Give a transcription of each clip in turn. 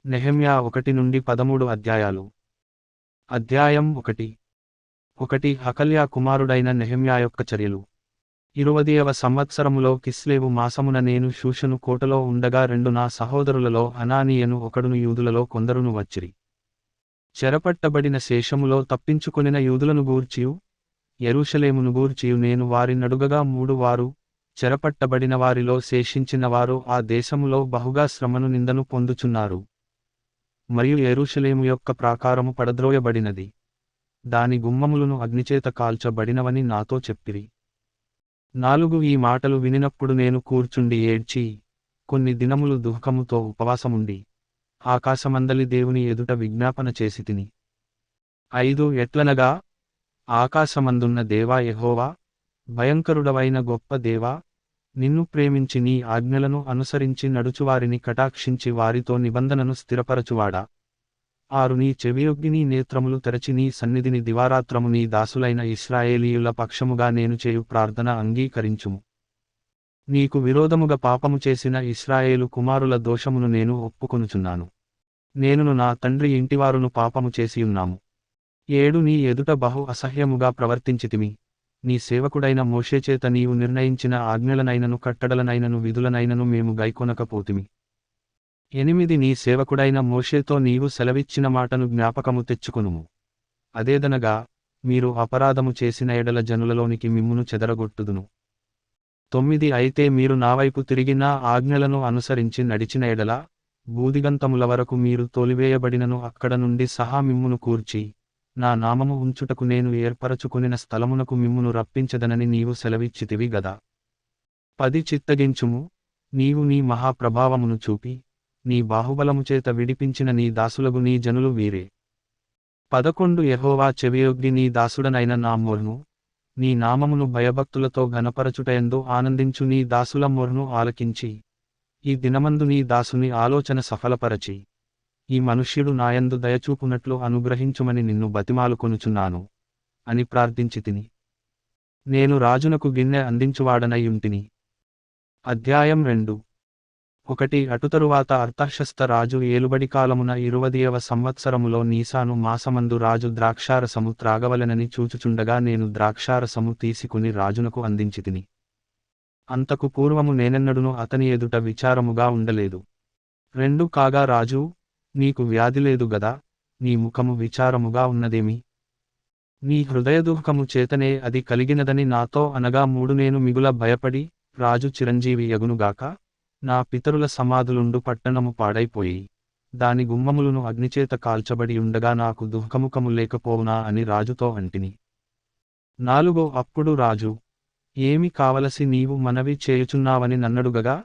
నెహెమ్యా 1-13 అధ్యాయాలు. అధ్యాయం 1. హకల్యా కుమారుడైన నెహెమ్యా యొక్క చర్యలు. 20వ సంవత్సరములో కిస్లేవు మాసమున నేను షూషను కోటలో ఉండగా నా సహోదరులలో హనానీయను ఒకడును యూదులలో కొందరును వచ్చిరి. చెరపట్టబడిన శేషములో తప్పించుకొనిన యూదులను గూర్చియు యెరూషలేమును గూర్చియు నేను వారినడుగగా వారు చెరపట్టబడిన వారిలో శేషించిన వారు ఆ దేశములో బహుగా శ్రమను నిందను పొందుచున్నారు. మరియు యెరూషలేము యొక్క ప్రాకారము పడద్రోయబడినది, దాని గుమ్మములను అగ్నిచేత కాల్చబడినవని నాతో చెప్పిరి. 4 ఈ మాటలు వినినప్పుడు నేను కూర్చుండి ఏడ్చి కొన్ని దినములు దుఃఖముతో ఉపవాసముండి ఆకాశమందలి దేవుని ఎదుట విజ్ఞాపన చేసితిని. 5 ఎట్లనగా, ఆకాశమందున్న దేవా యెహోవా, భయంకరుడవైన గొప్ప దేవా, నిన్ను ప్రేమించి నీ ఆజ్ఞలను అనుసరించి నడుచువారిని కటాక్షించి వారితో నిబంధనను స్థిరపరచువాడా. 6 నీ చెవియొగ్గి నీ నేత్రములు తెరచి నీ సన్నిధిని దివారాత్రము నీ దాసులైన ఇశ్రాయేలీయుల పక్షముగా నేను చేయు ప్రార్థన అంగీకరించుము. నీకు విరోధముగా పాపము చేసిన ఇశ్రాయేలు కుమారుల దోషమును నేను ఒప్పుకొనుచున్నాను. నేనును నా తండ్రి ఇంటివారును పాపము చేసియున్నాము. 7 నీ ఎదుట బహు అసహ్యముగా ప్రవర్తించితిమి. నీ సేవకుడైన మోషేచేత నీవు నిర్ణయించిన ఆజ్ఞలనైనను కట్టడలనైనను విధులనైనను మేము గైకొనకపోతిమి. 8 నీ సేవకుడైన మోషేతో నీవు సెలవిచ్చిన మాటను జ్ఞాపకము తెచ్చుకొనుము. అదేదనగా, మీరు అపరాధము చేసిన ఎడల జనులలోనికి మిమ్మును చెదరగొట్టుదును. 9 అయితే మీరు నావైపు తిరిగి నా ఆజ్ఞలను అనుసరించి నడిచిన ఎడల బూదిగంతముల వరకు మీరు తోలివేయబడినను అక్కడ నుండి సహా మిమ్మును కూర్చి నా నామము ఉంచుటకు నేను ఏర్పరచుకొనిన స్థలమునకు మిమ్మును రప్పించదనని నీవు సెలవిచ్చితివి గదా. 10 చిత్తగించుము, నీవు నీ మహాప్రభావమును చూపి నీ బాహుబలము చేత విడిపించిన నీ దాసులగు నీ జనులు వీరే. 11 యెహోవా చెవియొగ్గి నీ దాసుడనైన నా మొర్ను, నీ నామమును భయభక్తులతో ఘనపరచుటయందు ఆనందించు నీ దాసుల మొర్ను ఆలకించి ఈ దినమందు నీ దాసుని ఆలోచన సఫలపరచి ఈ మనుష్యుడు నాయందు దయచూపునట్లు అనుగ్రహించుమని నిన్ను బతిమాలుకొనుచున్నాను అని ప్రార్థించితిని. నేను రాజునకు గిన్నె అందించువాడనయ్యుంటిని. అధ్యాయం 2. 1 అటుతరువాత అర్తహషస్త రాజు ఏలుబడి కాలమున 20వ సంవత్సరములో నీసాను మాసమందు రాజు ద్రాక్షారసము త్రాగవలెనని చూచుచుండగా నేను ద్రాక్షారసము తీసుకుని రాజునకు అందించితిని. అంతకు పూర్వము నేనెన్నడును అతని ఎదుట విచారముగా ఉండలేదు. 2 కాగా రాజు, నీకు వ్యాధి లేదు గదా, నీ ముఖము విచారముగా ఉన్నదేమి? నీ హృదయదుఃఖము చేతనే అది కలిగినదని నాతో అనగా 3 నేను మిగుల భయపడి, రాజు చిరంజీవి యగునుగాక, నా పితరుల సమాధులుండు పట్టణము పాడైపోయి దాని గుమ్మములను అగ్నిచేత కాల్చబడి ఉండగా నాకు దుఃఖముఖము లేకపోవునా అని రాజుతో అంటిని. 4 అప్పుడు రాజు, ఏమి కావలసి నీవు మనవి చేయుచున్నావని నన్నడుగగా,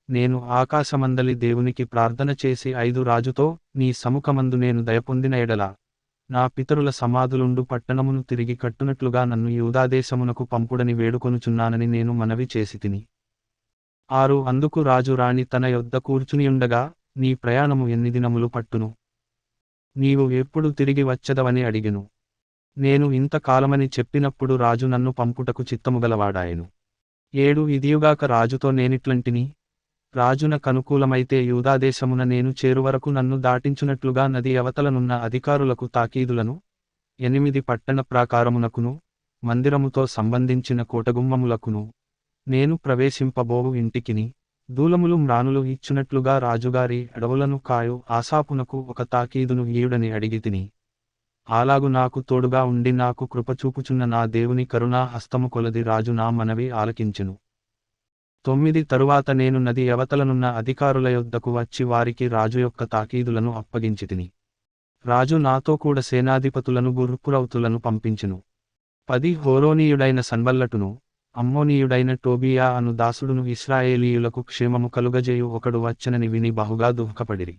నేను ఆకాశమందలి దేవునికి ప్రార్థన చేసి 5 రాజుతో, నీ సముఖమందు నేను దయపొందిన ఎడల నా పితరుల సమాధులుండు పట్టణమును తిరిగి కట్టునట్లుగా నన్ను యూదాదేశమునకు పంపుడని వేడుకొనుచున్నానని నేను మనవి చేసితిని. 6 అందుకు రాజు రాణి తన యొద్ద కూర్చునియుండగా, నీ ప్రయాణము ఎన్ని దినములు పట్టును? నీవు ఎప్పుడు తిరిగి వచ్చదవని అడిగెను. నేను ఇంతకాలమని చెప్పినప్పుడు రాజు నన్ను పంపుటకు చిత్తముగలవాడాయెను. 7 ఇదియుగాక రాజుతో నేనిట్లంటిని, రాజునకనుకూలమైతే యూదాదేశమున నేను చేరువరకు నన్ను దాటించునట్లుగా నది అవతలనున్న అధికారులకు తాకీదులను, 8 పట్టణ ప్రాకారమునకును మందిరముతో సంబంధించిన కోటగుమ్మములకును నేను ప్రవేశింపబోవు ఇంటికిని దూలములు మ్రానులు ఇచ్చునట్లుగా రాజుగారి అడవులను కాయు ఆసాపునకు ఒక తాకీదును ఈయుడని అడిగితిని. అలాగు నాకు తోడుగా ఉండి నాకు కృపచూపుచున్న నా దేవుని కరుణా హస్తము కొలది రాజు నా మనవి ఆలకించెను. 9 తరువాత నేను నది అవతలనున్న అధికారుల యొద్దకు వచ్చి వారికి రాజు యొక్క తాకీదులను అప్పగించితిని. రాజు నాతో కూడా సేనాధిపతులను గుర్రపురౌతులను పంపించెను. 10 హోరోనీయుడైన సన్బల్లటును, అమ్మోనీయుడైన టోబియా అను దాసుడును ఇశ్రాయేలీయులకు క్షేమము కలుగజేయు ఒకడు వచ్చెనని విని బహుగా దుఃఖపడిరి.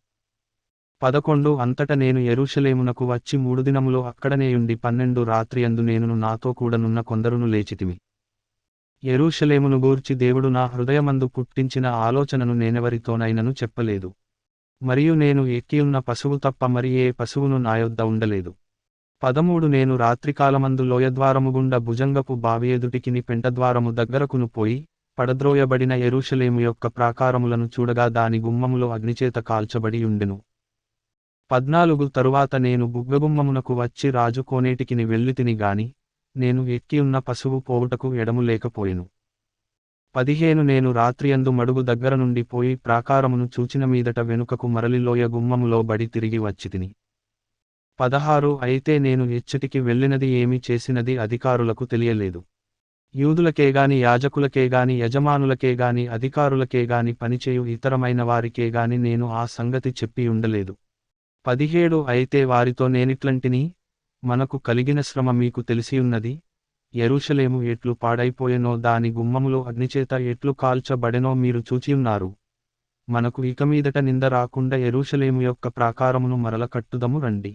11 అంతట నేను యెరూషలేమునకు వచ్చి 3 దినములు అక్కడనేయుండి 12 రాత్రియందు నేనును నాతో కూడనున్న కొందరును లేచితిమి. యెరూషలేమును గూర్చి దేవుడు నా హృదయమందు పుట్టించిన ఆలోచనను నేనెవరితోనైనను చెప్పలేదు. మరియు నేను ఎక్కియున్న పశువు తప్ప మరి ఏ పశువును నాయొద్ద ఉండలేదు. 13 నేను రాత్రికాలమందు లోయద్వారము గుండా భుజంగపు బావి ఎదుటికిని పెంటద్వారము దగ్గరకును పోయి పడద్రోయబడిన యెరూషలేము యొక్క ప్రాకారములను చూడగా దాని గుమ్మములో అగ్నిచేత కాల్చబడి ఉండెను. 14 తరువాత నేను బుగ్గగుమ్మమునకు వచ్చి రాజు కోనేటికిని వెళ్ళితిని గాని నేను ఎక్కియున్న పశువు పోవుటకు ఎడము లేకపోయెను. 15 నేను రాత్రియందు మడుగు దగ్గర నుండి పోయి ప్రాకారమును చూచిన మీదట వెనుకకు మరలి లోయ గుమ్మములో బడి తిరిగి వచ్చితిని. 16 అయితే నేను ఎచ్చటికి వెళ్ళినది ఏమి చేసినది అధికారులకు తెలియలేదు. యూదులకేగాని యాజకులకేగాని యజమానులకేగాని అధికారులకేగాని పనిచేయు ఇతరమైన వారికేగాని నేను ఆ సంగతి చెప్పి ఉండలేదు. 17 అయితే వారితో నేనిట్లంటిని, మనకు కలిగిన శ్రమ మీకు తెలిసియున్నది, యెరూషలేము ఎట్లు పాడైపోయెనో దాని గుమ్మములు అగ్నిచేత ఎట్లు కాల్చబడెనో మీరు చూచియున్నారు. మనకు ఇకమీదట నింద రాకుండా యెరూషలేము యొక్క ప్రాకారమును మరల కట్టుదము రండి.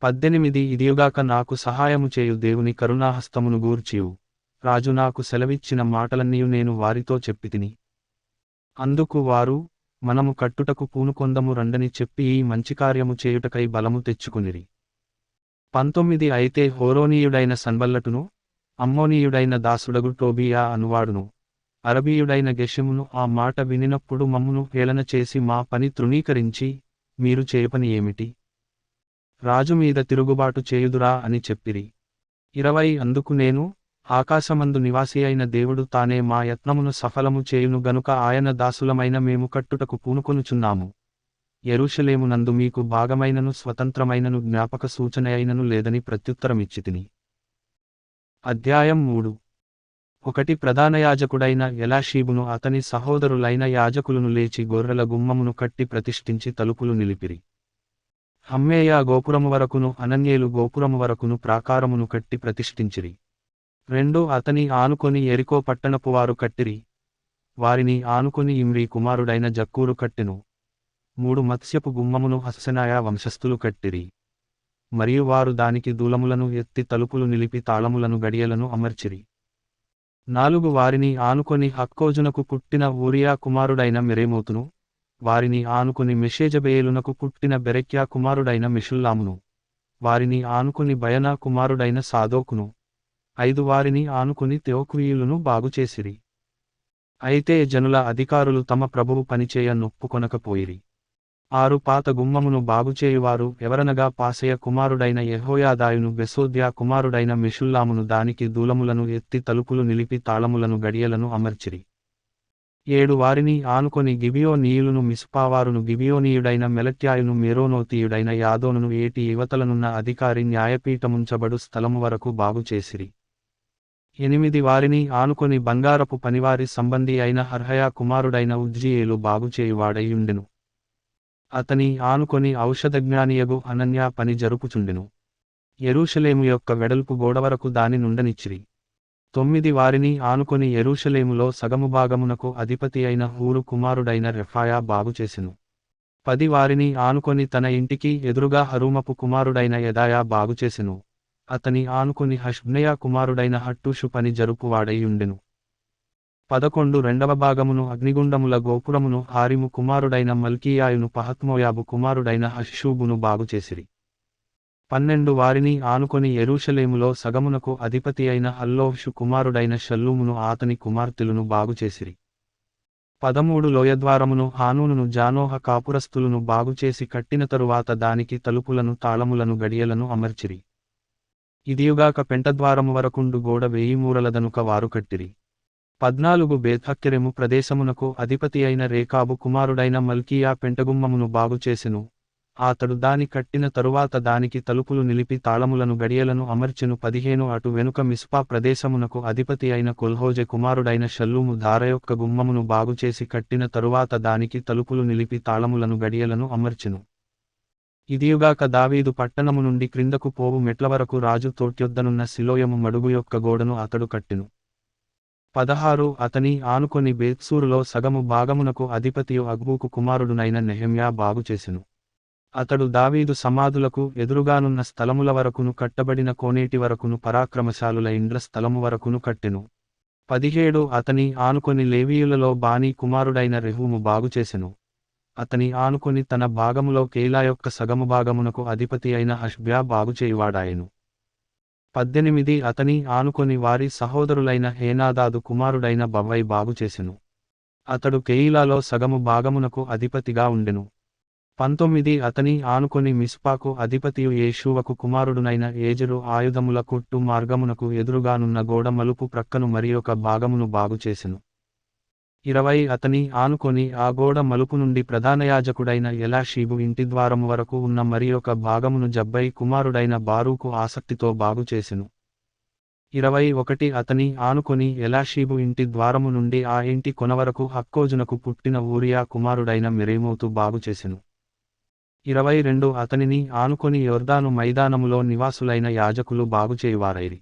18 ఇదియుగాక నాకు సహాయము చేయు దేవుని కరుణాహస్తమును గూర్చియు రాజు నాకు సెలవిచ్చిన మాటలన్నీయు నేను వారితో చెప్పితిని. అందుకు వారు, మనము కట్టుటకు పూనుకొందము రండని చెప్పి ఈ మంచి కార్యము చేయుటకై బలము తెచ్చుకునిరి. 19 అయితే హోరోనీయుడైన సన్బల్లటును, అమ్మోనీయుడైన దాసుడగు టోబియా అనువాడును, అరబీయుడైన గెషెమును ఆ మాట వినినప్పుడు మమ్మును హేళన చేసి మా పని తృణీకరించి, మీరు చేయపని ఏమిటి? రాజు మీద తిరుగుబాటు చేయుదురా అని చెప్పిరి. 20 అందుకు నేను, ఆకాశమందు నివాసి అయిన దేవుడు తానే మా యత్నమును సఫలము చేయును గనుక ఆయన దాసులమైన మేము కట్టుటకు పూనుకొనుచున్నాము. యెరూషలేమునందు మీకు భాగమైనను స్వతంత్రమైనను జ్ఞాపక సూచనయైనను లేదని ప్రత్యుత్తరమిచ్చితిని. అధ్యాయం 3 1 ప్రధాన యాజకుడైన ఎలాషీబును అతని సహోదరులైన యాజకులను లేచి గొర్రెల గుమ్మమును కట్టి ప్రతిష్ఠించి తలుపులు నిలిపిరి. హమ్మేయా గోపురము వరకును అనన్యేలు గోపురము వరకును ప్రాకారమును కట్టి ప్రతిష్ఠించిరి. 2 అతని ఆనుకొని ఎరికో పట్టణపువారు కట్టిరి. వారిని ఆనుకొని ఇమ్రీ కుమారుడైన జక్కూరు కట్టెను. 3 మత్స్యపు గుమ్మమును హస్సెనాయా వంశస్థులు కట్టిరి. మరియు వారు దానికి దూలములను ఎత్తి తలుపులు నిలిపి తాళములను గడియలను అమర్చిరి. 4 వారిని ఆనుకొని హక్కోజునకు పుట్టిన ఊరియా కుమారుడైన మెరేమోతును, వారిని ఆనుకొని మెషేజబేయేలునకు పుట్టిన బెరెక్యా కుమారుడైన మెషుల్లామును, వారిని ఆనుకొని బయనా కుమారుడైన సాదోకును, 5 వారిని ఆనుకుని తెయోక్వీయులను బాగుచేసిరి. అయితే జనుల అధికారులు తమ ప్రభువు పనిచేయ నొప్పుకొనకపోయిరి. 6 పాత గుమ్మమును బాగుచేయువారు ఎవరనగా పాసెయ కుమారుడైన యెహోయాదాయును బెసోద్యా కుమారుడైన మెషుల్లామును దానికి దూలములను ఎత్తి తలుపులు నిలిపి తాళములను గడియలను అమర్చిరి. 7 వారిని ఆనుకొని గిబియోనీయులను మిస్పావారును గిబియోనీయుడైన మెలట్యాయును మేరోనోతీయుడైన యాదోనును ఏటి యువతలనున్న అధికారి న్యాయపీఠముంచబడు స్థలము వరకు బాగుచేసిరి. 8 వారిని ఆనుకొని బంగారపు పనివారి సంబంధి అయిన హర్హయా కుమారుడైన ఉజ్జీయేలు బాగుచేయువాడైయుండెను. అతని ఆనుకొని ఔషధజ్ఞానియగు అనన్యా పని జరుపుచుండెను. యెరూషలేము యొక్క వెడల్పు గోడవరకు దాని నుండనిచ్చిరి. 9 వారిని ఆనుకొని యెరూషలేములో సగము భాగమునకు అధిపతి అయిన హూరు కుమారుడైన రెఫాయా బాగుచేసెను. 10 వారిని ఆనుకొని తన ఇంటికి ఎదురుగా హరూమపు కుమారుడైన యెదాయా బాగుచేసెను. అతని ఆనుకొని హష్బ్నెయా కుమారుడైన హట్టూషు పని జరుపువాడైయుండెను. 11 రెండవ భాగమును అగ్నిగుండముల గోపురమును హారిము కుమారుడైన మల్కీయాయును పహత్మోయాబు కుమారుడైన హషూబును బాగుచేసిరి. 12 వారిని ఆనుకొని యెరూషలేములో సగమునకు అధిపతి అయిన హల్లోషు కుమారుడైన షల్లూమును ఆతని కుమార్తెలును బాగుచేసిరి. 13 లోయద్వారమును హానూనును జానోహ కాపురస్తులను బాగుచేసి కట్టిన తరువాత దానికి తలుపులను తాళములను గడియలను అమర్చిరి. ఇదియుగాక పెంటద్వారము వరకుండు గోడ 1000 మూరలదనుక వారు కట్టిరి. 14 బేత్హక్కెరెము ప్రదేశమునకు అధిపతి అయిన రేకాబు కుమారుడైన మల్కీయా పెంటగుమ్మమును బాగుచేసెను. అతడు దాని కట్టిన తరువాత దానికి తలుపులు నిలిపి తాళములను గడియలను అమర్చెను. 15 అటు వెనుక మిస్పా ప్రదేశమునకు అధిపతి అయిన కొల్హోజె కుమారుడైన షల్లూము దారయొక్క గుమ్మమును బాగుచేసి కట్టిన తరువాత దానికి తలుపులు నిలిపి తాళములను గడియలను అమర్చెను. ఇదియుగాక దావీదు పట్టణము నుండి క్రిందకు పోవు మెట్ల వరకు రాజు తోట్యొద్దనున్న సిలోయము మడుగు యొక్క గోడను అతడు కట్టెను. 16 అతని ఆనుకొని బేత్సూరులో సగము భాగమునకు అధిపతియు అగ్బూకు కుమారుడునైన నెహెమ్యా బాగుచేసెను. అతడు దావీదు సమాధులకు ఎదురుగానున్న స్థలముల వరకును కట్టబడిన కోనేటి వరకును పరాక్రమశాలుల ఇండ్ల స్థలము వరకును కట్టెను. 17 అతని ఆనుకొని లేవీయులలో బానీ కుమారుడైన రెహూము బాగుచేసెను. అతని ఆనుకొని తన భాగములో కేలా యొక్క సగము భాగమునకు అధిపతి అయిన హష్బ్యా బాగుచేయువాడాయెను. 18 అతని ఆనుకొని వారి సహోదరులైన హేనాదాదు కుమారుడైన బవ్వై బాగుచేసెను. అతడు కెయీలాలో సగము భాగమునకు అధిపతిగా ఉండెను. 19 అతని ఆనుకొని మిస్పాకు అధిపతియు యేషూవకు కుమారుడునైన ఏజెరు ఆయుధముల కొట్టు మార్గమునకు ఎదురుగానున్న గోడ మలుపు ప్రక్కను మరియొక భాగమును బాగుచేసెను. 20 అతని ఆనుకొని ఆ గోడ మలుపు నుండి ప్రధానయాజకుడైన ఎలాషీబు ఇంటి ద్వారము వరకు ఉన్న మరియొక భాగమును జబ్బై కుమారుడైన బారూకు ఆసక్తితో బాగుచేసెను. 21 అతని ఆనుకొని ఎలాషీబు ఇంటి ద్వారము నుండి ఆ ఇంటి కొనవరకు హక్కోజునకు పుట్టిన ఊరియా కుమారుడైన మెరేమోతు బాగుచేసెను. 22 అతనిని ఆనుకొని యొర్దాను మైదానములో నివాసులైన యాజకులు బాగుచేయువారైరి.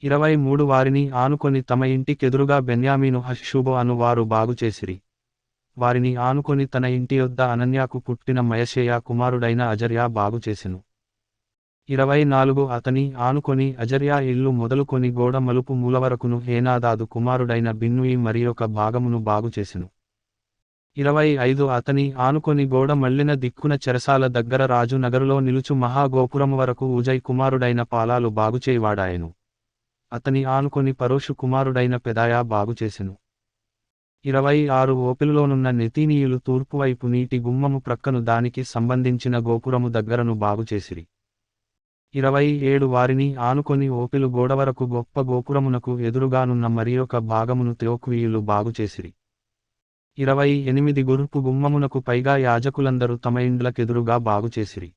23 వారిని ఆనుకొని తమ ఇంటికెదురుగా బెన్యామీను హషుబు అను వారు బాగుచేసిరి. వారిని ఆనుకొని తన ఇంటి యొద్ద అనన్యాకు పుట్టిన మయషేయా కుమారుడైన అజర్యా బాగుచేసెను. 24 అతని ఆనుకొని అజర్యా ఇల్లు మొదలుకొని గోడ మలుపు మూలవరకును హేనాదాదు కుమారుడైన బిన్నూయి మరియొక భాగమును బాగుచేసెను. 25 అతని ఆనుకొని గోడ మళ్ళిన దిక్కున చెరసాల దగ్గర రాజు నగరులో నిలుచు మహాగోపురము వరకు ఉజై కుమారుడైన పాలాలు బాగుచేయవాడాయెను. అతని ఆనుకొని పరోషు కుమారుడైన పెదాయా బాగుచేసెను. 26 ఓపెలులోనున్న నెతీనీయులు తూర్పువైపు నీటి గుమ్మము ప్రక్కను దానికి సంబంధించిన గోపురము దగ్గరను బాగుచేసిరి. 27 వారిని ఆనుకొని ఓపెలు గోడవరకు గొప్ప గోపురమునకు ఎదురుగానున్న మరియొక భాగమును తెయోక్వీయులు బాగుచేసిరి. 28 గురుపు గుమ్మమునకు పైగా యాజకులందరూ తమ ఇండ్లకెదురుగా బాగుచేసిరి.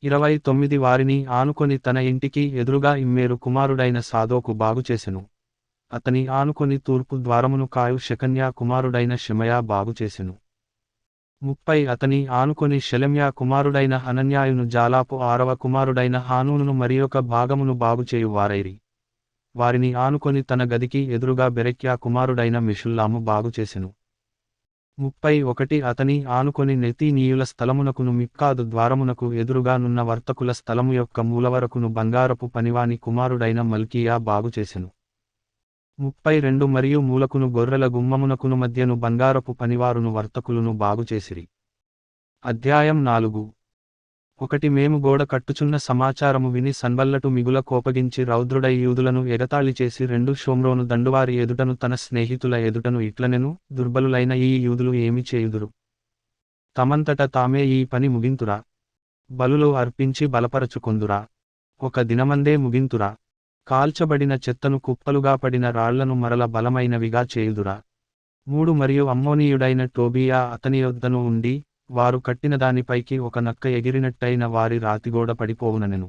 29 వారిని ఆనుకొని తన ఇంటికి ఎదురుగా ఇమ్మేరు కుమారుడైన సాదోకు బాగుచేసెను. అతని ఆనుకొని తూర్పు ద్వారమును కాయు షెకన్యా కుమారుడైన షెమయా బాగుచేసెను. 30 అతని ఆనుకొని షెలెమ్యా కుమారుడైన హనన్యాయును జాలాపు 6వ కుమారుడైన హానూనును మరియొక భాగమును బాగుచేయువారైరి. వారిని ఆనుకొని తన గదికి ఎదురుగా బెరెక్యా కుమారుడైన మెషుల్లాము బాగుచేసెను. 31 అతని ఆనుకొని నెతీనీయుల స్థలమునకును మిక్కాదు ద్వారమునకు ఎదురుగా నున్న వర్తకుల స్థలము యొక్క మూలవరకును బంగారపు పనివాని కుమారుడైన మల్కీయా బాగుచేసెను. 32 మరియు మూలకును గొర్రెల గుమ్మమునకును మధ్యను బంగారపు పనివారును వర్తకులును బాగుచేసిరి. అధ్యాయం 4 మేము గోడ కట్టుచున్న సమాచారము విని సన్బల్లటు మిగుల కోపగించి రౌద్రుడై యూదులను ఎగతాళి చేసి షోమ్రోను దండువారి ఎదుటను తన స్నేహితుల ఎదుటను ఇట్లనెను, దుర్బలులైన ఈ యూదులు ఏమి చేయుదురు? తమంతట తామే ఈ పని ముగింతురా? బలులు అర్పించి బలపరచుకొందురా? ఒక దినమందే ముగింతురా? కాల్చబడిన చెత్తను కుప్పలుగా పడిన రాళ్లను మరల బలమైనవిగా చేయుదురా? 3 మరియు అమ్మోనీయుడైన టోబియా అతని యొద్దను ఉండి, వారు కట్టిన దానిపైకి ఒక నక్క ఎగిరినట్టయిన వారి రాతిగోడ పడిపోవుననెను.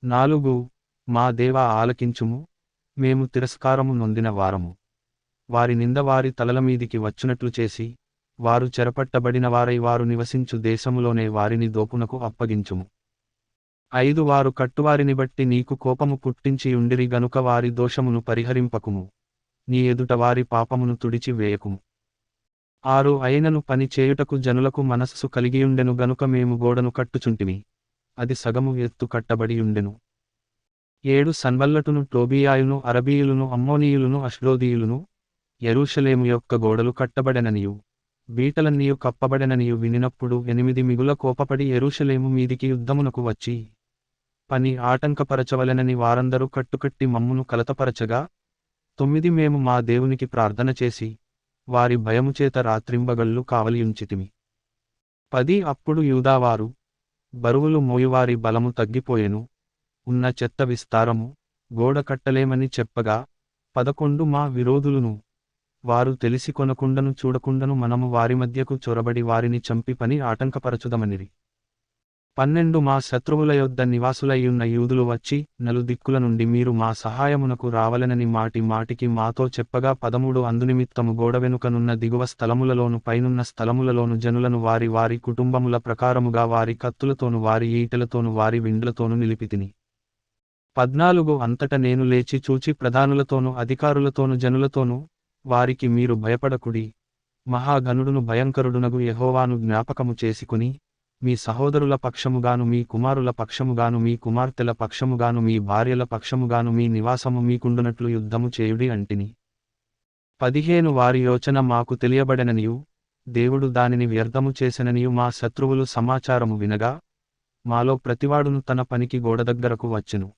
4 మా దేవా ఆలకించుము, మేము తిరస్కారము నొందిన వారము. వారి నింద వారి తలలమీదికి వచ్చునట్లు చేసి, వారు చెరపట్టబడిన వారై వారు నివసించు దేశములోనే వారిని దోపునకు అప్పగించుము. 5 వారు కట్టువారిని బట్టి నీకు కోపము పుట్టించియుండిరి గనుక వారి దోషమును పరిహరింపకుము, నీ ఎదుట వారి పాపమును తుడిచి వేయకుము. 6 అయినను పని చేయుటకు జనులకు మనస్సు కలిగియుండెను గనుక మేము గోడను కట్టుచుంటిమి, అది సగము ఎత్తు కట్టబడియుండెను. 7 సన్బల్లటును టోబియాయును అరబీయులును అమ్మోనీయులును అష్డోదీయులును యెరూషలేము యొక్క గోడలు కట్టబడెననియు బీటలన్నీయు కప్పబడెననియు వినినప్పుడు 8 మిగుల కోపపడి యెరూషలేము మీదికి యుద్ధమునకు వచ్చి పని ఆటంకపరచవలెనని వారందరూ కట్టుకట్టి మమ్మును కలతపరచగా 9 మేము మా దేవునికి ప్రార్థన చేసి వారి భయముచేత రాత్రింబగళ్ళు కావలియుంచితిమి. 10 అప్పుడు యూదావారు బరువులు మోయువారి బలము తగ్గిపోయెను, ఉన్న చెత్త విస్తారము, గోడ కట్టలేమని చెప్పగా 11 మా విరోధులును, వారు తెలిసి కొనకుండను చూడకుండను మనము వారి మధ్యకు చొరబడి వారిని చంపి పని ఆటంకపరచుదమనిరి. 12 మా శత్రువుల యొద్ద నివాసులయ్యున్న యూదులు వచ్చి నలుదిక్కుల నుండి మీరు మా సహాయమునకు రావలెనని మాటి మాటికి మాతో చెప్పగా 13 అందునిమిత్తము గోడ వెనుకనున్న దిగువ స్థలములలోను పైనున్న స్థలములలోను జనులను వారి వారి కుటుంబముల ప్రకారముగా వారి కత్తులతోను వారి ఈటెలతోను వారి విండ్లతోను నిలిపితిని. 14 అంతట నేను లేచి చూచి ప్రధానులతోను అధికారులతోను జనులతోను, వారికి మీరు భయపడకుడి, మహాఘనుడును భయంకరుడునగు యెహోవాను జ్ఞాపకము చేసుకుని, మీ సహోదరుల పక్షముగాను మీ కుమారుల పక్షముగాను మీ కుమార్తెల పక్షముగాను మీ భార్యల పక్షముగాను మీ నివాసము మీకుండునట్లు యుద్ధము చేయుడి అంటిని. 15 వారి యోచన మాకు తెలియబడెననియు, దేవుడు దానిని వ్యర్థము చేసెననియు మా శత్రువులు సమాచారము వినగా, మాలో ప్రతివాడును తన పనికి గోడ దగ్గరకు వచ్చెను.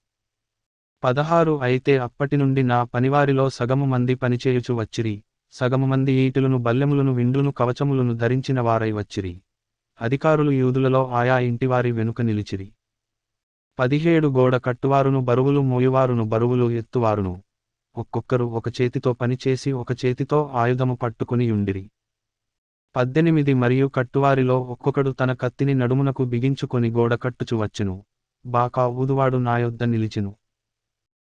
16 అయితే అప్పటి నుండి నా పనివారిలో సగము మంది పనిచేయుచు వచ్చిరి, సగము మంది ఈటెలును బల్లెములను విండ్లును కవచములను ధరించిన వారై వచ్చిరి. అధికారులు యూదులలో ఆయా ఇంటివారి వెనుక నిలిచిరి. 17 గోడ కట్టువారును బరువులు మోయువారును బరువులు ఎత్తువారును ఒక్కొక్కరు ఒక చేతితో పనిచేసి ఒక చేతితో ఆయుధము పట్టుకుని యుండిరి. 18 మరియు కట్టువారిలో ఒక్కొక్కడు తన కత్తిని నడుమునకు బిగించుకొని గోడ కట్టుచు వచ్చెను. బాకా ఊదువాడు నా యొద్ద నిలిచెను.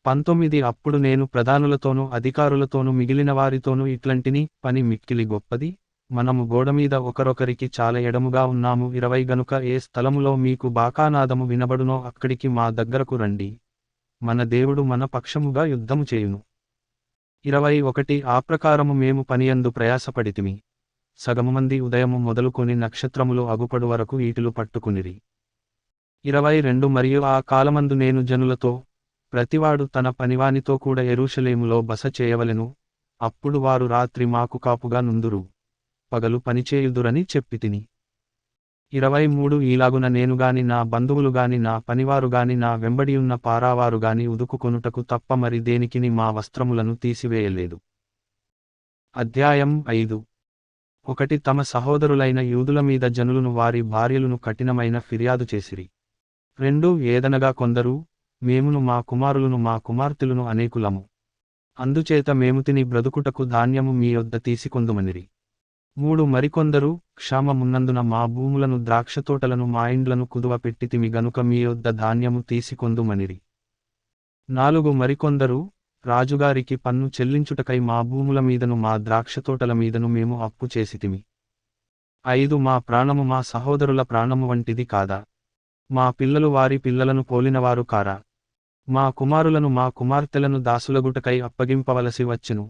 19 అప్పుడు నేను ప్రధానులతోనూ అధికారులతోనూ మిగిలిన వారితోనూ ఇట్లంటిని, పని మిక్కిలి గొప్పది, మనము గోడమీద ఒకరొకరికి చాలా ఎడముగా ఉన్నాము. 20 గనుక ఏ స్థలములో మీకు బాకానాదము వినబడునో అక్కడికి మా దగ్గరకు రండి, మన దేవుడు మన పక్షముగా యుద్ధము చేయును. 21 ఆ ప్రకారము మేము పనియందు ప్రయాసపడితిమి. సగము మంది ఉదయము మొదలుకొని నక్షత్రములు అగుపడు వరకు ఈటెలు పట్టుకునిరి. 22 మరియు ఆ కాలమందు నేను జనులతో, ప్రతివాడు తన పనివానితో కూడా యెరూషలేములో బస చేయవలెను, అప్పుడు వారు రాత్రి మాకు కాపుగా నుందురు, పగలు పనిచేయుదురని చెప్పితిని. 23 ఈలాగున నేనుగాని నా బంధువులుగాని నా పనివారుగాని నా వెంబడియున్న పారావారుగాని ఉదుకుకొనుటకు తప్ప మరి దేనికిని మా వస్త్రములను తీసివేయలేదు. అధ్యాయం 5 1 తమ సహోదరులైన యూదుల మీద జనులను వారి భార్యలను కఠినమైన ఫిర్యాదు చేసిరి. 2 ఏదనగా కొందరు, మేమును మా కుమారులను మా కుమార్తెలను అనేకులము, అందుచేత మేము తిని బ్రతుకుటకు ధాన్యము మీ యొద్ద తీసికొందుమనిరి. 3 మరికొందరు, క్షామమున్నందున మా భూములను ద్రాక్షతోటలను మా ఇండ్లను కుదువ పెట్టితిమి గనుక మీ యొద్ద ధాన్యము తీసికొందుమనిరి. 4 మరికొందరు, రాజుగారికి పన్ను చెల్లించుటకై మా భూముల మీదను మా ద్రాక్షతోటల మీదను మేము అప్పు చేసితిమి. 5 మా ప్రాణము మా సహోదరుల ప్రాణము వంటిది కాదా? మా పిల్లలు వారి పిల్లలను పోలినవారు కారా? మా కుమారులను మా కుమార్తెలను దాసులగుటకై అప్పగింపవలసి వచ్చెను.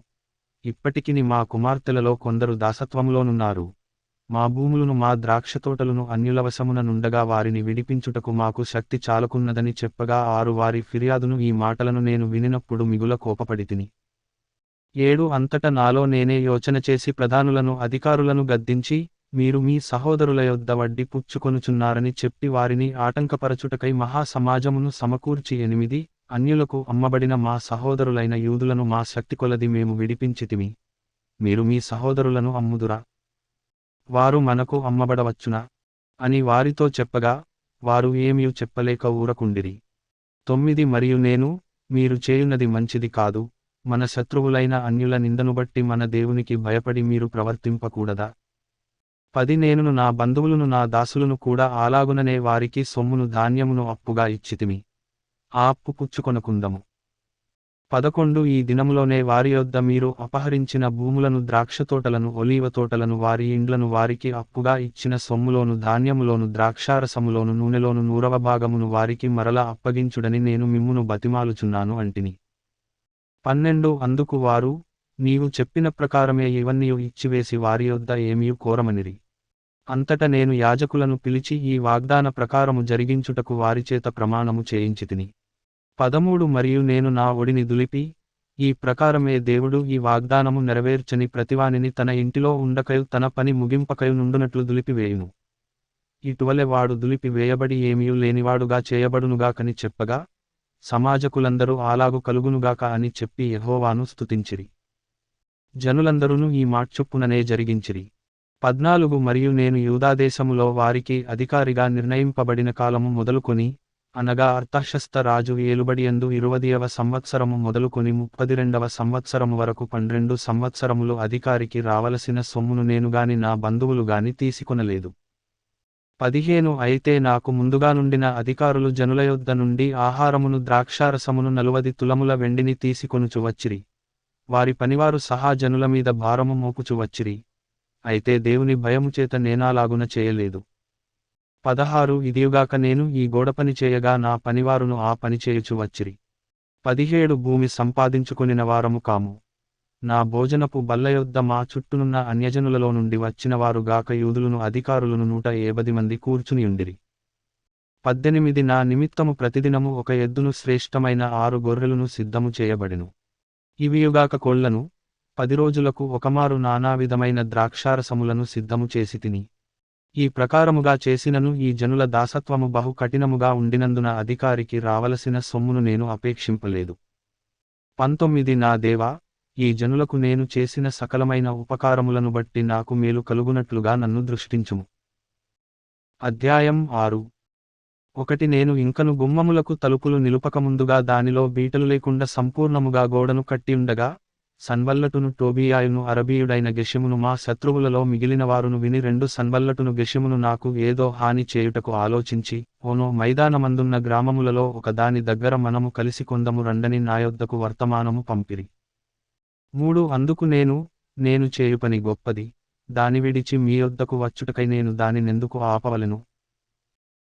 ఇప్పటికిని మా కుమార్తెలలో కొందరు దాసత్వములోనున్నారు. మా భూములను మా ద్రాక్షతోటలను అన్యుల వశమున నుండగా వారిని విడిపించుటకు మాకు శక్తి చాలకున్నదని చెప్పగా 6 వారి ఫిర్యాదును ఈ మాటలను నేను వినినప్పుడు మిగుల కోపపడితిని. 7 అంతట నాలో నేనే యోచన చేసి ప్రధానులను అధికారులను గద్దించి, మీరు మీ సహోదరుల యొద్ద వడ్డీ పుచ్చుకొనుచున్నారని చెప్పి వారిని ఆటంకపరచుటకై మహా సమాజమును సమకూర్చి 8 అన్యులకు అమ్మబడిన మా సహోదరులైన యూదులను మా శక్తి కొలది మేము విడిపించితిమి, మీరు మీ సహోదరులను అమ్ముదురా? వారు మనకు అమ్మబడవచ్చునా అని వారితో చెప్పగా, వారు ఏమీ చెప్పలేక ఊరకుండిరి. 9 మరియు నేను, మీరు చేయున్నది మంచిది కాదు, మన శత్రువులైన అన్యుల నిందను బట్టి మన దేవునికి భయపడి మీరు ప్రవర్తింపకూడదా? 10 నేనును నా బంధువులను నా దాసులను కూడా అలాగుననే వారికి సొమ్మును ధాన్యమును అప్పుగా ఇచ్చితిమి, ఆ అప్పు పుచ్చుకొనకుందము. 11 ఈ దినములోనే వారి యొద్ద మీరు అపహరించిన భూములను ద్రాక్షతోటలను ఒలీవ తోటలను వారి ఇండ్లను వారికి అప్పుగా ఇచ్చిన సొమ్ములోను ధాన్యములోను ద్రాక్షారసములోను నూనెలోను 100వ భాగమును వారికి మరల అప్పగించుడని నేను మిమ్మును బతిమాలుచున్నాను అంటిని. 12 అందుకు వారు, నీవు చెప్పిన ప్రకారమే ఇవన్నీయు ఇచ్చివేసి వారి యొద్ద ఏమీ కోరమనిరి. అంతట నేను యాజకులను పిలిచి ఈ వాగ్దాన ప్రకారము జరిగించుటకు వారిచేత ప్రమాణము చేయించితిని. 13 మరియు నేను నా ఒడిని దులిపి, ఈ ప్రకారమే దేవుడు ఈ వాగ్దానము నెరవేర్చని ప్రతివానిని తన ఇంటిలో ఉండకయు తన పని ముగింపకయు నుండునట్లు దులిపివేయును. ఇటువలె వాడు దులిపి వేయబడి ఏమీ లేనివాడుగా చేయబడునుగాకని చెప్పగా, సమాజకులందరూ అలాగు కలుగునుగాక అని చెప్పి యెహోవాను స్తుతించిరి. జనులందరూను ఈ మాట్చొప్పుననే జరిగించిరి. 14 మరియు నేను యూదాదేశములో వారికి అధికారిగా నిర్ణయింపబడిన కాలము మొదలుకొని, అనగా అర్తహషస్త రాజు ఏలుబడియందు 20వ సంవత్సరము మొదలుకొని 32వ సంవత్సరము వరకు 12 సంవత్సరములు అధికారికి రావలసిన సొమ్మును నేనుగాని నా బంధువులు గాని తీసుకొనలేదు. 15 అయితే నాకు ముందుగా నుండిన అధికారులు జనుల యొద్ద నుండి ఆహారమును ద్రాక్షారసమును 40 తులముల వెండిని తీసుకొనుచు వచ్చిరి. వారి పనివారు సహా జనుల మీద భారము మోపుచు వచ్చిరి. అయితే దేవుని భయముచేత నేనాలాగున చేయలేదు. 16 ఇదియుగాక నేను ఈ గోడపని చేయగా నా పనివారును ఆ పని చేయుచు వచ్చిరి. 17 భూమి సంపాదించుకొనిన వారము కాము. నా భోజనపు బల్ల యొద్ద మా చుట్టూనున్న అన్యజనులలో నుండి వచ్చినవారు గాక యూదులను అధికారులను 180 మంది కూర్చునియుండిరి. 18 నా నిమిత్తము ప్రతిదినము ఒక ఎద్దును శ్రేష్టమైన 6 గొర్రెలను సిద్ధము చేయబడెను. ఇవియుగాక కోళ్లను, 10 రోజులకు ఒకమారు నానావిధమైన ద్రాక్షారసములను సిద్ధము చేసి తిని. ఈ ప్రకారముగా చేసినను ఈ జనుల దాసత్వము బహు కఠినముగా ఉండినందున అధికారికి రావలసిన సొమ్మును నేను అపేక్షింపలేదు. 19 నా దేవా, ఈ జనులకు నేను చేసిన సకలమైన ఉపకారములను బట్టి నాకు మేలు కలుగునట్లుగా నన్ను దృష్టించుము. అధ్యాయం 6. నేను ఇంకను గుమ్మములకు తలుపులు నిలుపకముందుగా దానిలో బీటలు లేకుండా సంపూర్ణముగా గోడను కట్టియుండగా, సన్బల్లటును టోబీయాయును అరబీయుడైన గెషెమును మా శత్రువులలో మిగిలినవారును విని సన్బల్లటును గెషెమును నాకు ఏదో హాని చేయుటకు ఆలోచించి, ఓనో మైదానమందున్న గ్రామములలో ఒకదాని దగ్గర మనము కలిసి కొందము రండని నా యొద్దకు వర్తమానము పంపిరి. అందుకు నేను చేయు పని గొప్పది, దాని విడిచి మీ యొద్దకు వచ్చుటకై నేను దానినెందుకు ఆపవలెను?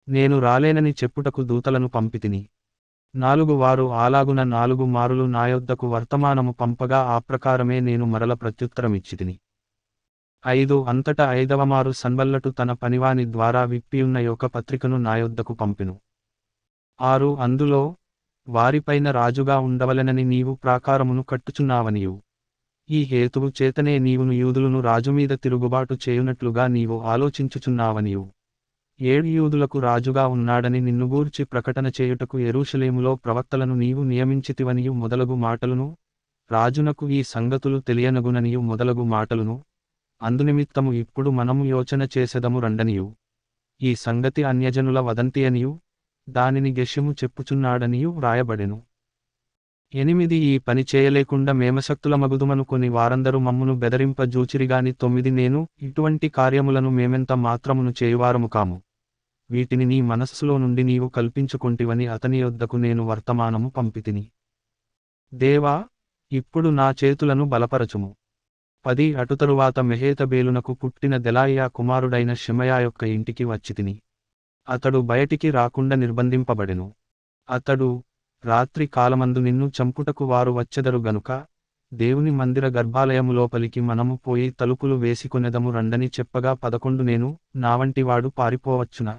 నేను రాలేనని చెప్పుటకు దూతలను పంపితిని. వారు అలాగున 4 మారులు నా యొద్దకు వర్తమానము పంపగా ఆ ప్రకారమే నేను మరల ప్రత్యుత్తరమిచ్చితిని. అంతటా 5వ మారు సన్బల్లటు తన పనివాని ద్వారా విప్పియున్న యొక్క పత్రికను నా యొద్దకు పంపెను. అందులో, వారిపైన రాజుగా ఉండవలెనని నీవు ప్రాకారమును కట్టుచున్నావనియు, ఈ హేతువు చేతనే నీవును యూదులను రాజుమీద తిరుగుబాటు చేయునట్లుగా నీవు ఆలోచించుచున్నావనియు, 7 యూదులకు రాజుగా ఉన్నాడని నిన్ను గూర్చి ప్రకటన చేయుటకు యెరూషలేములో ప్రవక్తలను నీవు నియమించితివనియు మొదలగు మాటలును, రాజునకు ఈ సంగతులు తెలియనగుననియు మొదలగు మాటలును, అందునిమిత్తము ఇప్పుడు మనము యోచన చేసెదము రండనియు, ఈ సంగతి అన్యజనుల వదంతి అనియు, దానిని గెషెము చెప్పుచున్నాడనియు వ్రాయబడెను. 8 ఈ పని చేయలేకుండా మేమశక్తులమగుదుమనుకొని వారందరూ మమ్మును బెదరింప జూచిరిగాని 9 నేను ఇటువంటి కార్యములను మేమెంత మాత్రమును చేయువారము కాము, వీటిని నీ మనస్సులో నుండి నీవు కల్పించుకొంటివని అతని యొద్దకు నేను వర్తమానము పంపితిని. దేవా, ఇప్పుడు నా చేతులను బలపరచుము. 10 అటుతరువాత మెహేతబేలునకు పుట్టిన దెలాయియా కుమారుడైన షెమయా యొక్క ఇంటికి వచ్చితిని. అతడు బయటికి రాకుండా నిర్బంధింపబడెను. అతడు, రాత్రి కాలమందు నిన్ను చంపుటకు వారు వచ్చెదరు గనుక, దేవుని మందిర గర్భాలయము లోపలికి మనము పోయి తలుపులు వేసికొనెదము రండని చెప్పగా 11 నేను, నావంటివాడు పారిపోవచ్చునా?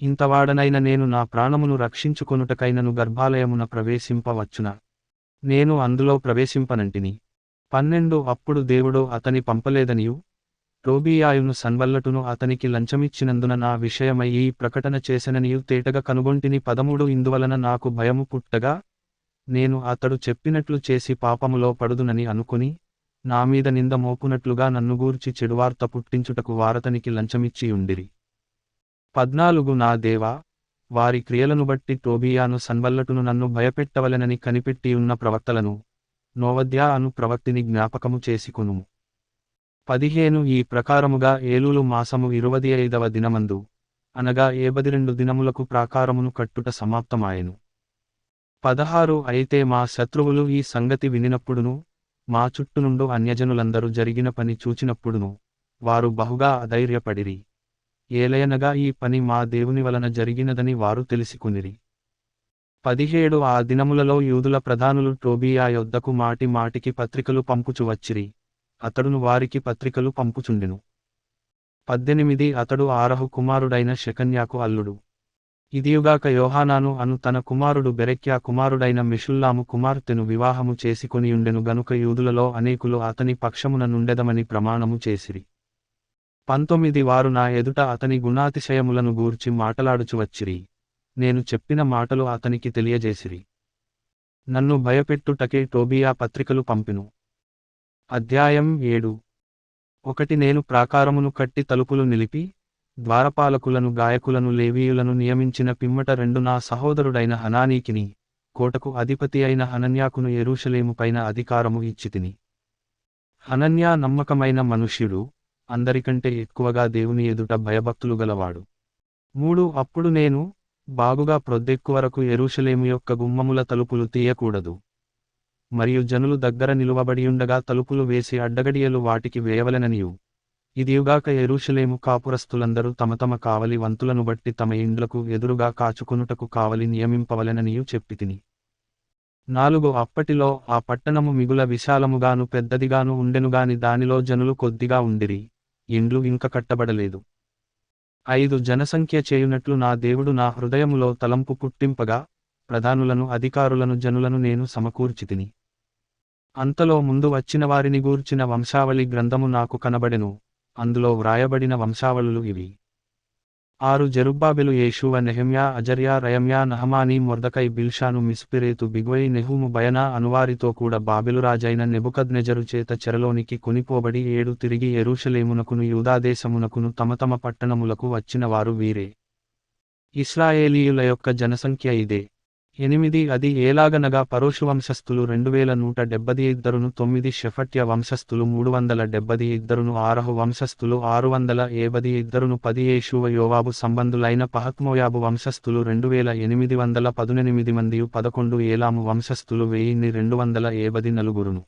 ఇంతవాడనైన నేను నా ప్రాణమును రక్షించుకొనుటకైనను గర్భాలయమున ప్రవేశింపవచ్చునా? నేను అందులో ప్రవేశింపనంటిని. 12 అప్పుడు దేవుడు అతని పంపలేదనియు, టోబీయాయును సన్బల్లటును అతనికి లంచమిచ్చినందున నా విషయమై ఈ ప్రకటన చేసెననియు తేటగా కనుగొంటిని. 13 ఇందువలన నాకు భయము పుట్టగా, నేను అతడు చెప్పినట్లు చేసి పాపములో పడుదునని అనుకుని, నా మీద నింద మోపునట్లుగా నన్ను గూర్చి చెడువార్త పుట్టించుటకు వారతనికి లంచమిచ్చియుండిరి. 14 నా దేవా, వారి క్రియలను బట్టి టోబీయాను సన్బల్లటును నన్ను భయపెట్టవలెనని కనిపెట్టియున్న ప్రవక్తలను, నోవద్యా అను ప్రవక్తిని జ్ఞాపకము చేసుకొనుము. 15 ఈ ప్రకారముగా ఏలూలు మాసము 25వ దినమందు, అనగా 72 దినములకు ప్రాకారమును కట్టుట సమాప్తమాయెను. 16 అయితే మా శత్రువులు ఈ సంగతి వినినప్పుడును, మా చుట్టునుండు అన్యజనులందరూ జరిగిన పని చూచినప్పుడును, వారు బహుగా అధైర్యపడిరి. ఏలయనగా ఈ పని మా దేవుని వలన జరిగినదని వారు తెలిసికొనిరి. 17 ఆ దినములలో యూదుల ప్రధానులు టోబీయా యొద్దకు మాటి మాటికి పత్రికలు పంపుచు వచ్చిరి, అతడును వారికి పత్రికలు పంపుచుండెను. 18 అతడు ఆరహు కుమారుడైన షెకన్యాకు అల్లుడు. ఇదియుగాక యోహానాను అను తన కుమారుడు బెరెక్యా కుమారుడైన మెషుల్లాము కుమార్తెను వివాహము చేసుకొనియుండెను గనుక యూదులలో అనేకులు అతని పక్షమున నుండెదమని ప్రమాణము చేసిరి. 19 వారు నా ఎదుట అతని గుణాతిశయములను గూర్చి మాటలాడుచు వచ్చిరి, నేను చెప్పిన మాటలు అతనికి తెలియజేసిరి. నన్ను భయపెట్టుటకే టోబీయా పత్రికలు పంపెను. అధ్యాయం 7. నేను ప్రాకారమును కట్టి తలుపులు నిలిపి, ద్వారపాలకులను గాయకులను లేవీయులను నియమించిన పిమ్మట 2 నా సహోదరుడైన హనానీకిని, కోటకు అధిపతి అయిన హనన్యాకును యెరూషలేము పైన అధికారము ఇచ్చితిని. హనన్యా నమ్మకమైన మనుష్యుడు, అందరికంటే ఎక్కువగా దేవుని ఎదుట భయభక్తులు గలవాడు. 3 అప్పుడు నేను, బాగుగా ప్రొద్దెక్కు వరకు యెరూషలేము యొక్క గుమ్మముల తలుపులు తీయకూడదు, మరియు జనులు దగ్గర నిలువబడియుండగా తలుపులు వేసి అడ్డగడియలు వాటికి వేయవలెననియు, ఇదియుగాక యెరూషలేము కాపురస్తులందరూ తమ తమ కావలి వంతులను బట్టి తమ ఇండ్లకు ఎదురుగా కాచుకొనుటకు కావలి నియమింపవలెననియు చెప్పితిని. 4 అప్పటిలో ఆ పట్టణము మిగుల విశాలముగాను పెద్దదిగాను ఉండెనుగాని దానిలో జనులు కొద్దిగా ఉండిరి, ఇండ్లు ఇంక కట్టబడలేదు. 5 జనసంఖ్య చేయునట్లు నా దేవుడు నా హృదయములో తలంపు పుట్టింపగా, ప్రధానులను అధికారులను జనులను నేను సమకూర్చితిని. అంతలో ముందు వచ్చిన వారిని గూర్చిన వంశావళి గ్రంథము నాకు కనబడెను, అందులో వ్రాయబడిన వంశావళులు ఇవి. 6 జెరుబ్బాబెలు యేషూవ నెహెమ్యా అజర్యా రయమ్యా నహమానీ మొర్దకై బిల్షాను మిస్పెరేతు బిగ్వై నెహూము బయనా అనువారితో కూడా బాబెలురాజైన నెబుకద్నెజరు చేత చెరలోనికి కొనిపోబడి 7 తిరిగి యెరూషలేమునకును యూదాదేశమునకును తమ తమ పట్టణములకు వచ్చిన వారు వీరే. ఇశ్రాయేలీయుల యొక్క జనసంఖ్య ఇదే. 8 అది ఏలాగనగా పరోషు వంశస్థులు 2172, 9 షెఫట్య వంశస్థులు 372, ఆరహు వంశస్థులు 672, 10 యేషూవ యోవాబు సంబంధులైన పహత్మోయాబు వంశస్థులు 2818 మందియు 11 ఏలాము వంశస్థులు 1274.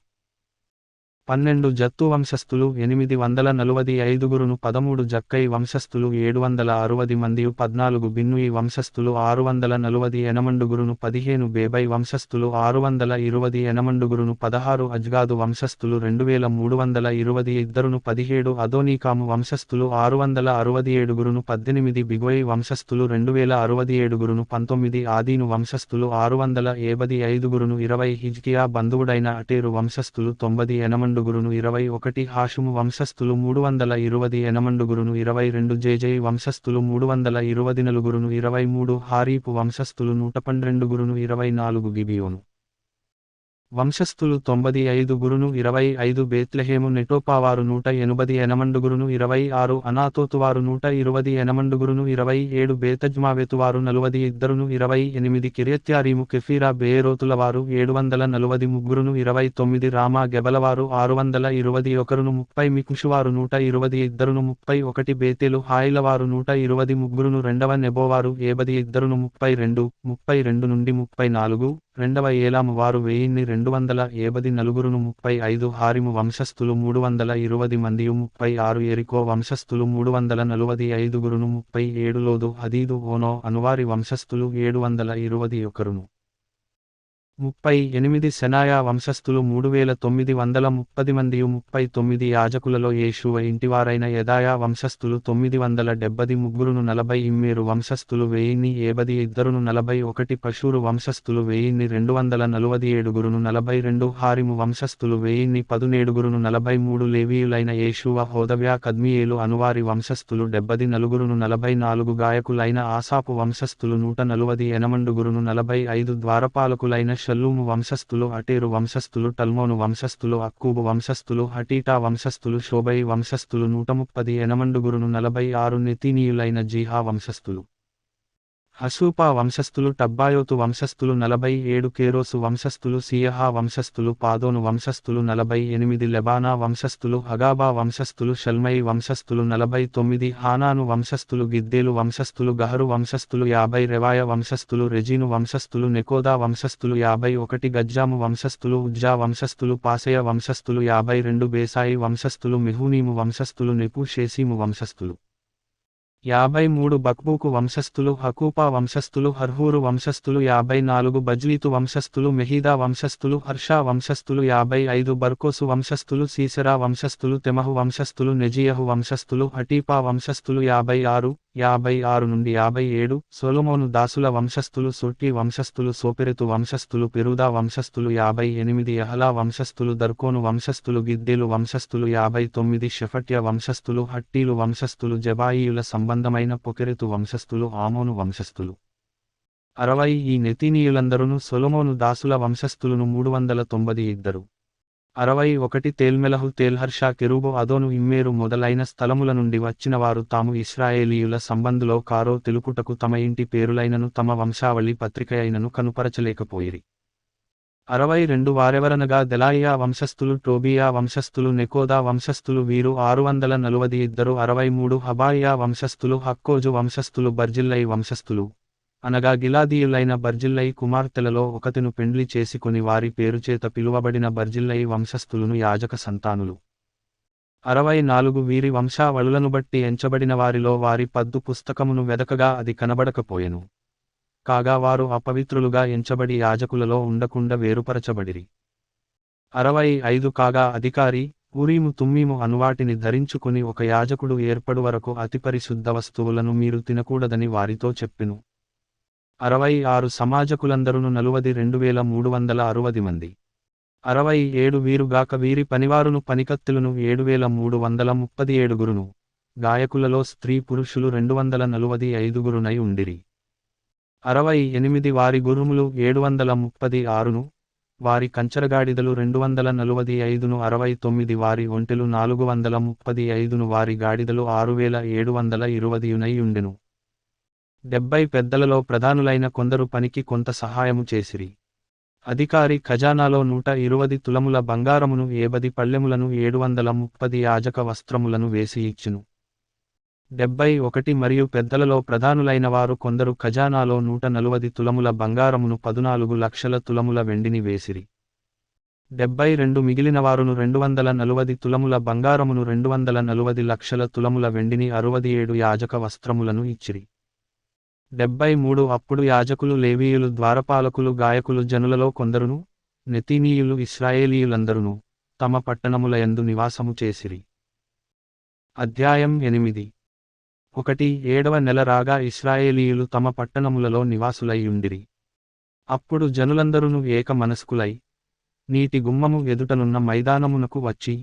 12 జత్తు వంశస్థులు 845, 13 జక్కై వంశస్థులు 760 మందియు 14 బిన్నూయి వంశస్థులు 640 ఎనమండుగురును 15 బేబై వంశస్థులు 620 ఎనమండుగురును 16 అజ్గాదు వంశస్థులు 2322, 17 అదోనీకాము వంశస్థులు 667, 18 బిగ్వయి వంశస్థులు 2067, 19 ఆదీను వంశస్థులు 675, 20 హిజ్కియా బంధువుడైన అటేరు వంశస్థులు 90 ఎనమండుగురును 21 హాషుము వంశస్థులు 320 ఎనమండుగురును 22 జేజై వంశస్థులు 324, 23 హారీపు వంశస్థులు 112, 24 గిబియోను వంశస్థులు 95, 25 బేత్లెహేము నెటోపావారు 180 ఎనమండుగురును 26 అనాతోతువారు 120 ఎనమండుగురును 27 బేతజ్మావెతువారు 42, 28 కిర్యత్యారీము కెఫీరా బేయేరోతులవారు 743, 29 రామా గెబలవారు 621, 30 మికుషువారు 122, 31 బేతేలు హాయిలవారు 123, రెండవ నెబోవారు 72, 32 నుండి 34, రెండవ ఏలాము వారు 1284, 35 హారిము వంశస్థులు 320 మందియు 36 ఎరికో వంశస్థులు 345, 37 లోదు హదీదు ఓనో అనువారి వంశస్థులు 721. 38 శెనాయా వంశస్థులు 3930 మందియు 39 యాజకులలో యేషూవ ఇంటివారైన యెదాయా వంశస్థులు 973, 40 ఇమ్మేరు వంశస్థులు 1072, 41 పషూరు వంశస్థులు 1247, 42 హారిము వంశస్థులు 1017, 43 లేవీయులైన యేషూవ హోదవ్యా కద్మియేలు అనువారి వంశస్థులు 74, 44 గాయకులైన ఆసాపు వంశస్థులు 140 ఎనమండుగురును 45 ద్వారపాలకులైన షల్లూము వంశస్థులు అటేరు వంశస్థులు టల్మోను వంశస్థులు అక్కూబు వంశస్థులు హటీటా వంశస్థులు షోబై వంశస్థులు 130 ఎనమండుగురును 46 నెతీనీయులైన జీహా వంశస్థులు హసూపా వంశస్థులు టబ్బాయోతు వంశస్థులు 47 కేరోసు వంశస్థులు సీయహా వంశస్థులు పాదోను వంశస్థులు 48 లెబానా వంశస్థులు హగాబా వంశస్థులు షల్మై వంశస్థులు 49 హానాను వంశస్థులు గిద్దేలు వంశస్థులు గహరు వంశస్థులు 50 రెవాయ వంశస్థులు రెజీను వంశస్థులు నెకోదా వంశస్థులు 51 గజ్జాము వంశస్థులు ఉజ్జా వంశస్థులు పాసెయ వంశస్థులు 52 బేసాయి వంశస్థులు మెహూనీము వంశస్థులు నెపు షేసీము వంశస్థులు 53 బక్బూకు వంశస్థులు హకూపా వంశస్థులు హర్హూరు వంశస్థులు 54 బజ్లీతు వంశస్థులు మెహీదా వంశస్థులు హర్షా వంశస్థులు 55 బర్కోసు వంశస్థులు సీసెరా వంశస్థులు తెమహు వంశస్థులు నెజియహు వంశస్థులు హటీపా వంశస్థులు 56 నుండి 57 సొలొమోను దాసుల వంశస్థులు సొట్టి వంశస్థులు సోపెరెతు వంశస్థులు పెరుదా వంశస్థులు 58 యహలా వంశస్థులు దర్కోను వంశస్థులు గిద్దేలు వంశస్థులు 59 షెఫట్య వంశస్థులు హట్టీలు వంశస్థులు జబాయియుల సంబంధమైన పొకెరెతు వంశస్థులు ఆమోను వంశస్థులు 60 ఈ నెతీనీయులందరును సొలొమోను దాసుల వంశస్థులను 392. 61 తేల్మెలహు తేల్హర్షా కెరూబు అదోను ఇమ్మేరు మొదలైన స్థలముల నుండి వచ్చినవారు తాము ఇశ్రాయేలీయుల సంబంధులో కారో తెలుపుటకు తమ ఇంటి పేరులైనను తమ వంశావళి పత్రికయైనను కనుపరచలేకపోయిరి. 62 వారెవరనగా దెలాయియా వంశస్థులు టోబియా వంశస్థులు నెకోదా వంశస్థులు వీరు 642. 63 హబాయియా వంశస్థులు హక్కోజు వంశస్థులు బర్జిల్లై వంశస్థులు అనగా గిలాదీయులైన బర్జిల్లై కుమార్తెలలో ఒకతెను పెండ్లి చేసుకొని వారి పేరుచేత పిలువబడిన బర్జిల్లై వంశస్థులును యాజక సంతానులు. 64 వీరి వంశావళులను బట్టి ఎంచబడిన వారిలో వారి పద్దు పుస్తకమును వెదకగా అది కనబడకపోయెను. కాగా వారు అపవిత్రులుగా ఎంచబడి యాజకులలో ఉండకుండా వేరుపరచబడిరి. 65 కాగా అధికారి ఊరీము తుమ్మీము అనువాటిని ధరించుకుని ఒక యాజకుడు ఏర్పడు వరకు అతి పరిశుద్ధ వస్తువులను మీరు తినకూడదని వారితో చెప్పెను. 66 సమాజకులందరును 42,360 మంది. 67 వీరుగాక వీరి పనివారును పనికత్తెలును 7,337. గాయకులలో స్త్రీ పురుషులు 245 ఉండిరి. 68 వారి గుర్రములు 736, వారి కంచరగాడిదలు 245, 69 వారి ఒంటెలు 435, వారి గాడిదలు 6720 ఉండెను. 70 పెద్దలలో ప్రధానులైన కొందరు పనికి కొంత సహాయము చేసిరి. అధికారి ఖజానాలో 120 తులముల బంగారమును 70 పళ్ళెములను 730 యాజక వస్త్రములను వేసి ఇచ్చును. 71 మరియు పెద్దలలో ప్రధానులైన వారు కొందరు ఖజానాలో 140 తులముల బంగారమును 14 లక్షల తులముల వెండిని వేసిరి. 72 మిగిలినవారును 240 తులముల బంగారమును 240 లక్షల తులముల వెండిని 67 యాజక వస్త్రములను ఇచ్చిరి. 73 అప్పుడు యాజకులు, లేవీయులు, ద్వారపాలకులు, గాయకులు, జనులలో కొందరును, నెతీనీయులు, ఇశ్రాయేలీయులందరును తమ పట్టణముల యందు నివాసము చేసిరి. అధ్యాయం 8. 7వ నెల రాగా ఇశ్రాయేలీయులు తమ పట్టణములలో నివాసులై ఉండిరి. అప్పుడు జనులందరును ఏక మనస్కులై నీటి గుమ్మము ఎదుటనున్న మైదానమునకు వచ్చి,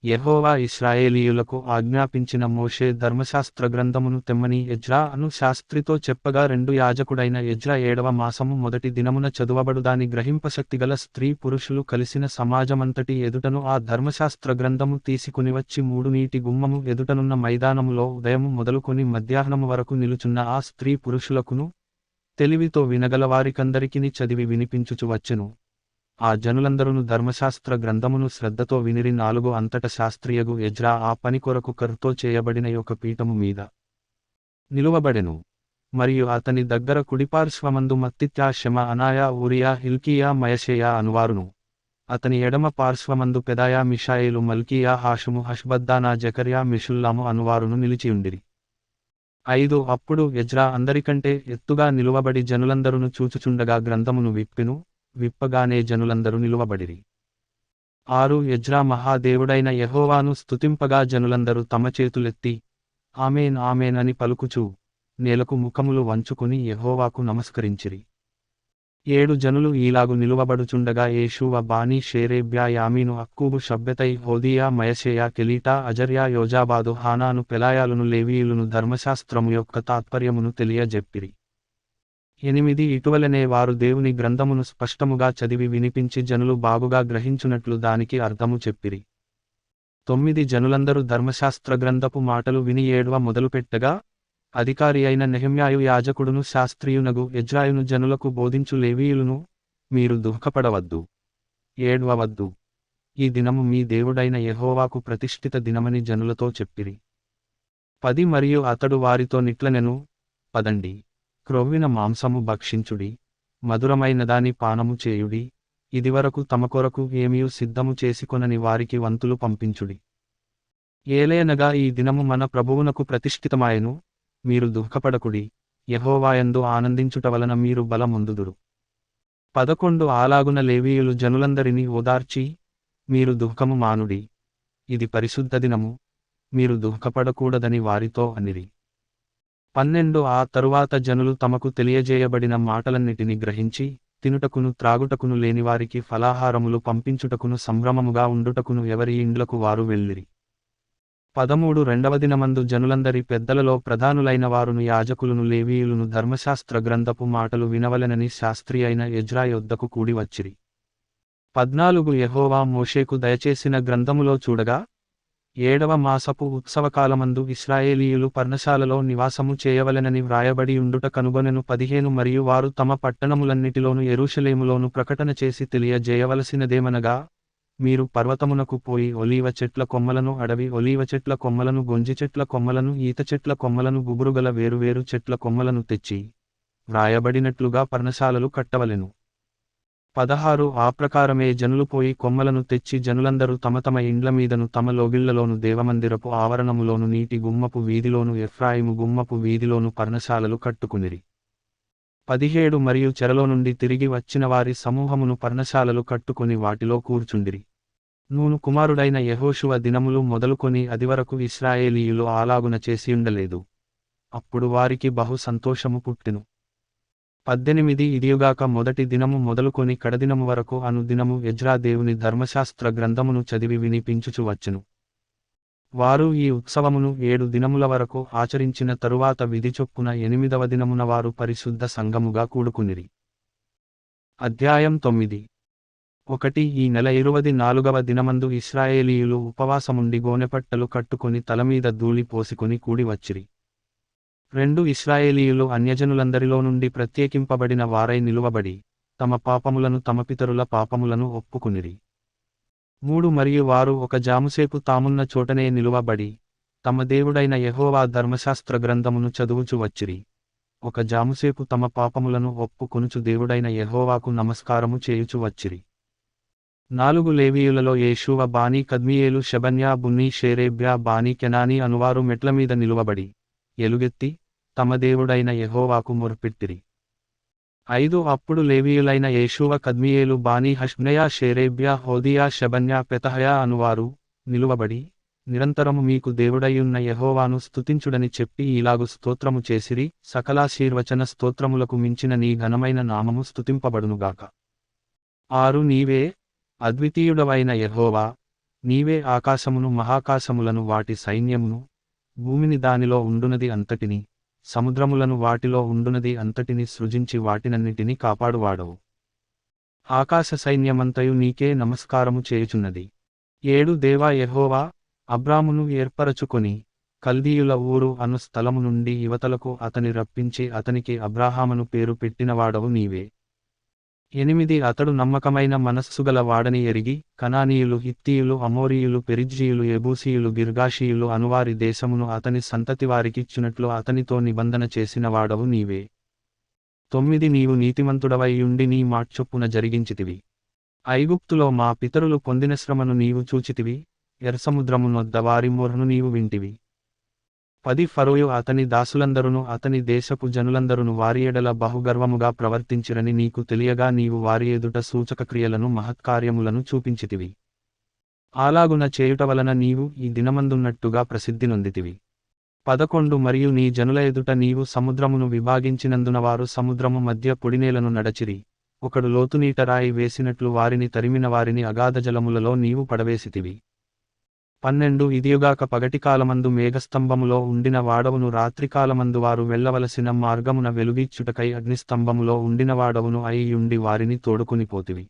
యెహోవా ఇశ్రాయేలీయులకు ఆజ్ఞాపించిన మోషే ధర్మశాస్త్ర గ్రంథమును తెమ్మని ఎజ్రా అను శాస్త్రితో చెప్పగా, 2 యాజకుడైన ఎజ్రా 7వ మాసము మొదటి దినమున చదువబడు దాని గ్రహింపశక్తిగల స్త్రీ పురుషులు కలిసిన సమాజమంతటి ఎదుటను ఆ ధర్మశాస్త్ర గ్రంథము తీసుకునివచ్చి 3 నీటి గుమ్మము ఎదుటనున్న మైదానములో ఉదయము మొదలుకొని మధ్యాహ్నము వరకు నిలుచున్న ఆ స్త్రీ పురుషులకును తెలివితో వినగలవారికందరికిని చదివి వినిపించుచు వచ్చెను. ఆ జనులందరును ధర్మశాస్త్ర గ్రంథమును శ్రద్ధతో వినిరి. 4 అంతట శాస్త్రియగు ఎజ్రా ఆ పని కొరకు కర్తో చేయబడిన ఒక పీఠము మీద నిలువబడెను. మరియు అతని దగ్గర కుడిపార్శ్వమందు మత్తిత్యా, షెమ, అనాయా, ఊరియా, హిల్కీయా, మయషేయా అనువారును, అతని ఎడమ పార్శ్వమందు పెదాయా, మిషాయేలు, మల్కీయా, హాషుము, హష్బద్దానా, జకర్యా, మెషుల్లాము అనువారును నిలిచియుండిరి. 5 అప్పుడు ఎజ్రా అందరికంటే ఎత్తుగా నిలువబడి జనులందరును చూచుచుండగా గ్రంథమును విప్పగానే జనులందరూ నిలువబడిరి. 6 ఎజ్రా మహాదేవుడైన యెహోవాను స్తుతింపగా జనులందరూ తమ చేతులెత్తి ఆమేన్ ఆమేన్ అని పలుకుచూ నేలకు ముఖములు వంచుకుని యెహోవాకు నమస్కరించిరి. 7 జనులు ఈలాగు నిలువబడుచుండగా యేషూవ, బానీ, షేరేబ్యా, యామీను, అక్కూబు, షబ్బెతై, హోదీయా, మయషేయా, కెలీటా, అజర్యా, యోజాబాదు, హానాను, పెలాయాలును, లేవీయులును ధర్మశాస్త్రము యొక్క తాత్పర్యమును తెలియజెప్పిరి. 8 ఇటువలనే వారు దేవుని గ్రంథమును స్పష్టముగా చదివి వినిపించి జనులు బాగుగా గ్రహించునట్లు దానికి అర్థము చెప్పిరి. 9 జనులందరూ ధర్మశాస్త్ర గ్రంథపు మాటలు విని 7వ మొదలుపెట్టగా, అధికారి అయిన నెహెమ్యాయు, యాజకుడును, శాస్త్రియునగు ఎజ్రాయును జనులకు బోధించు లేవీయులును, మీరు దుఃఖపడవద్దు, ఏడ్వవద్దు, ఈ దినము మీ దేవుడైన యెహోవాకు ప్రతిష్ఠిత దినమని జనులతో చెప్పిరి. 10 మరియు అతడు వారితో నిట్లనెను, పదండి, క్రొవ్విన మాంసము భక్షించుడి, మధురమైనదాని పానము చేయుడి, ఇదివరకు తమ కొరకు ఏమియు సిద్ధము చేసుకొనని వారికి వంతులు పంపించుడి. ఏలయనగా ఈ దినము మన ప్రభువునకు ప్రతిష్ఠితమాయెను, మీరు దుఃఖపడకుడి, యెహోవాయందు ఆనందించుట వలన మీరు బలమొందుదురు. 11 అలాగున లేవీయులు జనులందరినీ ఓదార్చి, మీరు దుఃఖము మానుడి, ఇది పరిశుద్ధ దినము, మీరు దుఃఖపడకూడదని వారితో అనిరి. 12 ఆ తరువాత జనులు తమకు తెలియజేయబడిన మాటలన్నిటిని గ్రహించి, తినుటకును త్రాగుటకును లేనివారికి ఫలాహారములు పంపించుటకును సంభ్రమముగా ఉండుటకును ఎవరి ఇండ్లకు వారు వెళ్ళిరి. 13 రెండవ దినమందు జనులందరి పెద్దలలో ప్రధానులైన వారును, యాజకులును, లేవీయులును ధర్మశాస్త్ర గ్రంథపు మాటలు వినవలెనని శాస్త్రి అయిన ఎజ్రా యొద్దకు కూడి వచ్చిరి. 14 యెహోవా మోషేకు దయచేసిన గ్రంథములో చూడగా, 7వ మాసపు ఉత్సవకాలమందు ఇశ్రాయేలీయులు పర్ణశాలలో నివాసము చేయవలెనని వ్రాయబడి ఉండుట కనుగొనెను. 15 మరియు వారు తమ పట్టణములన్నిటిలోను యెరూషలేములోను ప్రకటన చేసి తెలియజేయవలసినదేమనగా, మీరు పర్వతమునకు పోయి ఒలీవ చెట్ల కొమ్మలను, అడవి ఒలీవ చెట్ల కొమ్మలను, గొంజి చెట్ల కొమ్మలను, ఈత చెట్ల కొమ్మలను, గుబురుగల వేరువేరు చెట్ల కొమ్మలను తెచ్చి వ్రాయబడినట్లుగా పర్ణశాలలు కట్టవలెను. 16 ఆ ప్రకారమే జనులు పోయి కొమ్మలను తెచ్చి జనులందరూ తమ తమ ఇండ్ల మీదను, తమ లోగిళ్లలోను, దేవమందిరపు ఆవరణములోను, నీటి గుమ్మపు వీధిలోను, ఎఫ్రాయిము గుమ్మపు వీధిలోను పర్ణశాలలు కట్టుకునిరి. 17 మరియు చెరలో నుండి తిరిగి వచ్చిన వారి సమూహమును పర్ణశాలలు కట్టుకొని వాటిలో కూర్చుండిరి. నూను కుమారుడైన యెహోషువ దినములు మొదలుకొని అదివరకు ఇశ్రాయేలీయులు అలాగున చేసియుండలేదు. అప్పుడు వారికి బహు సంతోషము పుట్టెను. 18 ఇదియుగాక మొదటి దినము మొదలుకొని కడదినము వరకు అను దినము ఎజ్రా దేవుని ధర్మశాస్త్ర గ్రంథమును చదివి వినిపించుచు వచ్చెను. వారు ఈ ఉత్సవమును 7 దినముల వరకు ఆచరించిన తరువాత విధి చొప్పున 8వ దినమున వారు పరిశుద్ధ సంఘముగా కూడుకునిరి. అధ్యాయం 9. 1 ఈ నెల 24వ దినమందు ఇశ్రాయేలీయులు ఉపవాసముండి గోనెపట్టలు కట్టుకొని తలమీద ధూళి పోసికొని కూడి వచ్చిరి. 2 ఇశ్రాయేలీయులు అన్యజనులందరిలో నుండి ప్రత్యేకింపబడిన వారై నిలువబడి, తమ పాపములను తమ పితరుల పాపములను ఒప్పుకునిరి. 3 మరియు వారు ఒక జాముసేపు తామున్న చోటనే నిలువబడి, తమ దేవుడైన యెహోవా ధర్మశాస్త్ర గ్రంథమును చదువుచు వచ్చిరి. ఒక జాముసేపు తమ పాపములను ఒప్పుకొనుచు దేవుడైన యెహోవాకు నమస్కారము చేయుచు వచ్చిరి. 4 లేవీయులలో యేషూవ బానీ కద్మియేలు షెబన్యా బున్నీ షేరేబ్యా బానీ కెనానీ అనువారు మెట్లమీద నిలువబడి, ఎలుగెత్తి, తమ దేవుడైన యెహోవాకు మొర్పెట్టిరి. 5 అప్పుడు లేవీయులైన యేషూవ కద్మియేలు బానీ హష్బ్నయా షేరేబ్యా హోదియా షెబన్యా పెతహయా అనువారు నిలువబడి, నిరంతరము మీకు దేవుడైయున్న యెహోవాను స్తుతించుడని చెప్పి ఈలాగు స్తోత్రము చేసిరి, సకలాశీర్వచన స్తోత్రములకు మించిన నీ ఘనమైన నామము స్తుతింపబడునుగాక. 6 నీవే, అద్వితీయుడవైన యెహోవా, నీవే ఆకాశమును మహాకాశములను వాటి సైన్యమును, భూమిని దానిలో ఉండునది అంతటిని, సముద్రములను వాటిలో ఉండునది అంతటిని సృజించి వాటినన్నిటిని కాపాడువాడవు. ఆకాశ సైన్యమంతయు నీకే నమస్కారము చేయుచున్నది. 7 దేవా యెహోవా, అబ్రామును ఏర్పరచుకొని, కల్దీయుల ఊరు అను స్థలము నుండి యువతలకు అతని రప్పించి అతనికి అబ్రాహామను పేరు పెట్టినవాడవు నీవే. 8 అతడు నమ్మకమైన మనస్సుగల వాడని ఎరిగి, కనానీయులు హిత్తీయులు అమోరీయులు పెరిజ్జీయులు యెబూసీయులు గిర్గాషీయులు అనువారి దేశమును అతని సంతతివారికిచ్చునట్లు అతనితో నిబంధన చేసిన వాడవు నీవే. 9 నీవు నీతిమంతుడవై యుండి నీ మాట్చొప్పున జరిగించితివి. ఐగుప్తులో మా పితరులు పొందిన శ్రమను నీవు చూచితివి, ఎర్సముద్రము నొద్ద వారి మొర్ను నీవు వింటివి. 10 ఫరోయు అతని దాసులందరును అతని దేశపు జనులందరును వారి ఎడల బహుగర్వముగా ప్రవర్తించిరని నీకు తెలియగా నీవు వారి ఎదుట సూచకక్రియలను మహత్కార్యములను చూపించితివి. అలాగున చేయుట వలన నీవు ఈ దినమందున్నట్టుగా ప్రసిద్ధి నొందితివి. 11 మరియు నీ జనుల ఎదుట నీవు సముద్రమును విభాగించినందున వారు సముద్రము మధ్య పొడినేలను నడచిరి, ఒకడు లోతునీట రాయి వేసినట్లు వారిని తరిమిన వారిని అగాధ జలములలో నీవు పడవేసితివి. 12 ఇదియుగాక పగటికాలమందు మేఘస్తంభములో ఉండిన వాడవును రాత్రికాలమందు వారు వెళ్ళవలసిన మార్గమున వెలుగిచ్చుటకై అగ్నిస్తంభములో ఉండిన వాడవును అయ్యుండి వారిని తోడుకునిపోతివి.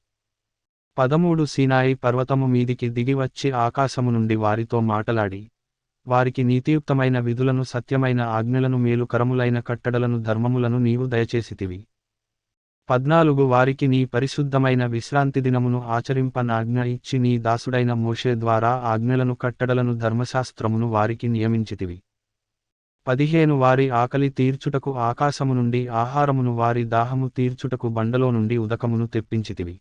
13 సీనాయి పర్వతము మీదికి దిగివచ్చి ఆకాశము నుండి వారితో మాటలాడి, వారికి నీతియుక్తమైన విధులను సత్యమైన ఆజ్ఞలను మేలుకరములైన కట్టడలను ధర్మములను నీవు దయచేసితివి. 14 వారికి నీ పరిశుద్ధమైన విశ్రాంతి దినమును ఆచరింపనాజ్ఞ ఇచ్చి నీ దాసుడైన మోషే ద్వారా ఆజ్ఞలను కట్టడలను ధర్మశాస్త్రమును వారికి నియమించితివి. 15 వారి ఆకలి తీర్చుటకు ఆకాశము నుండి ఆహారమును వారి దాహము తీర్చుటకు బండలో నుండి ఉదకమును తెప్పించితివి.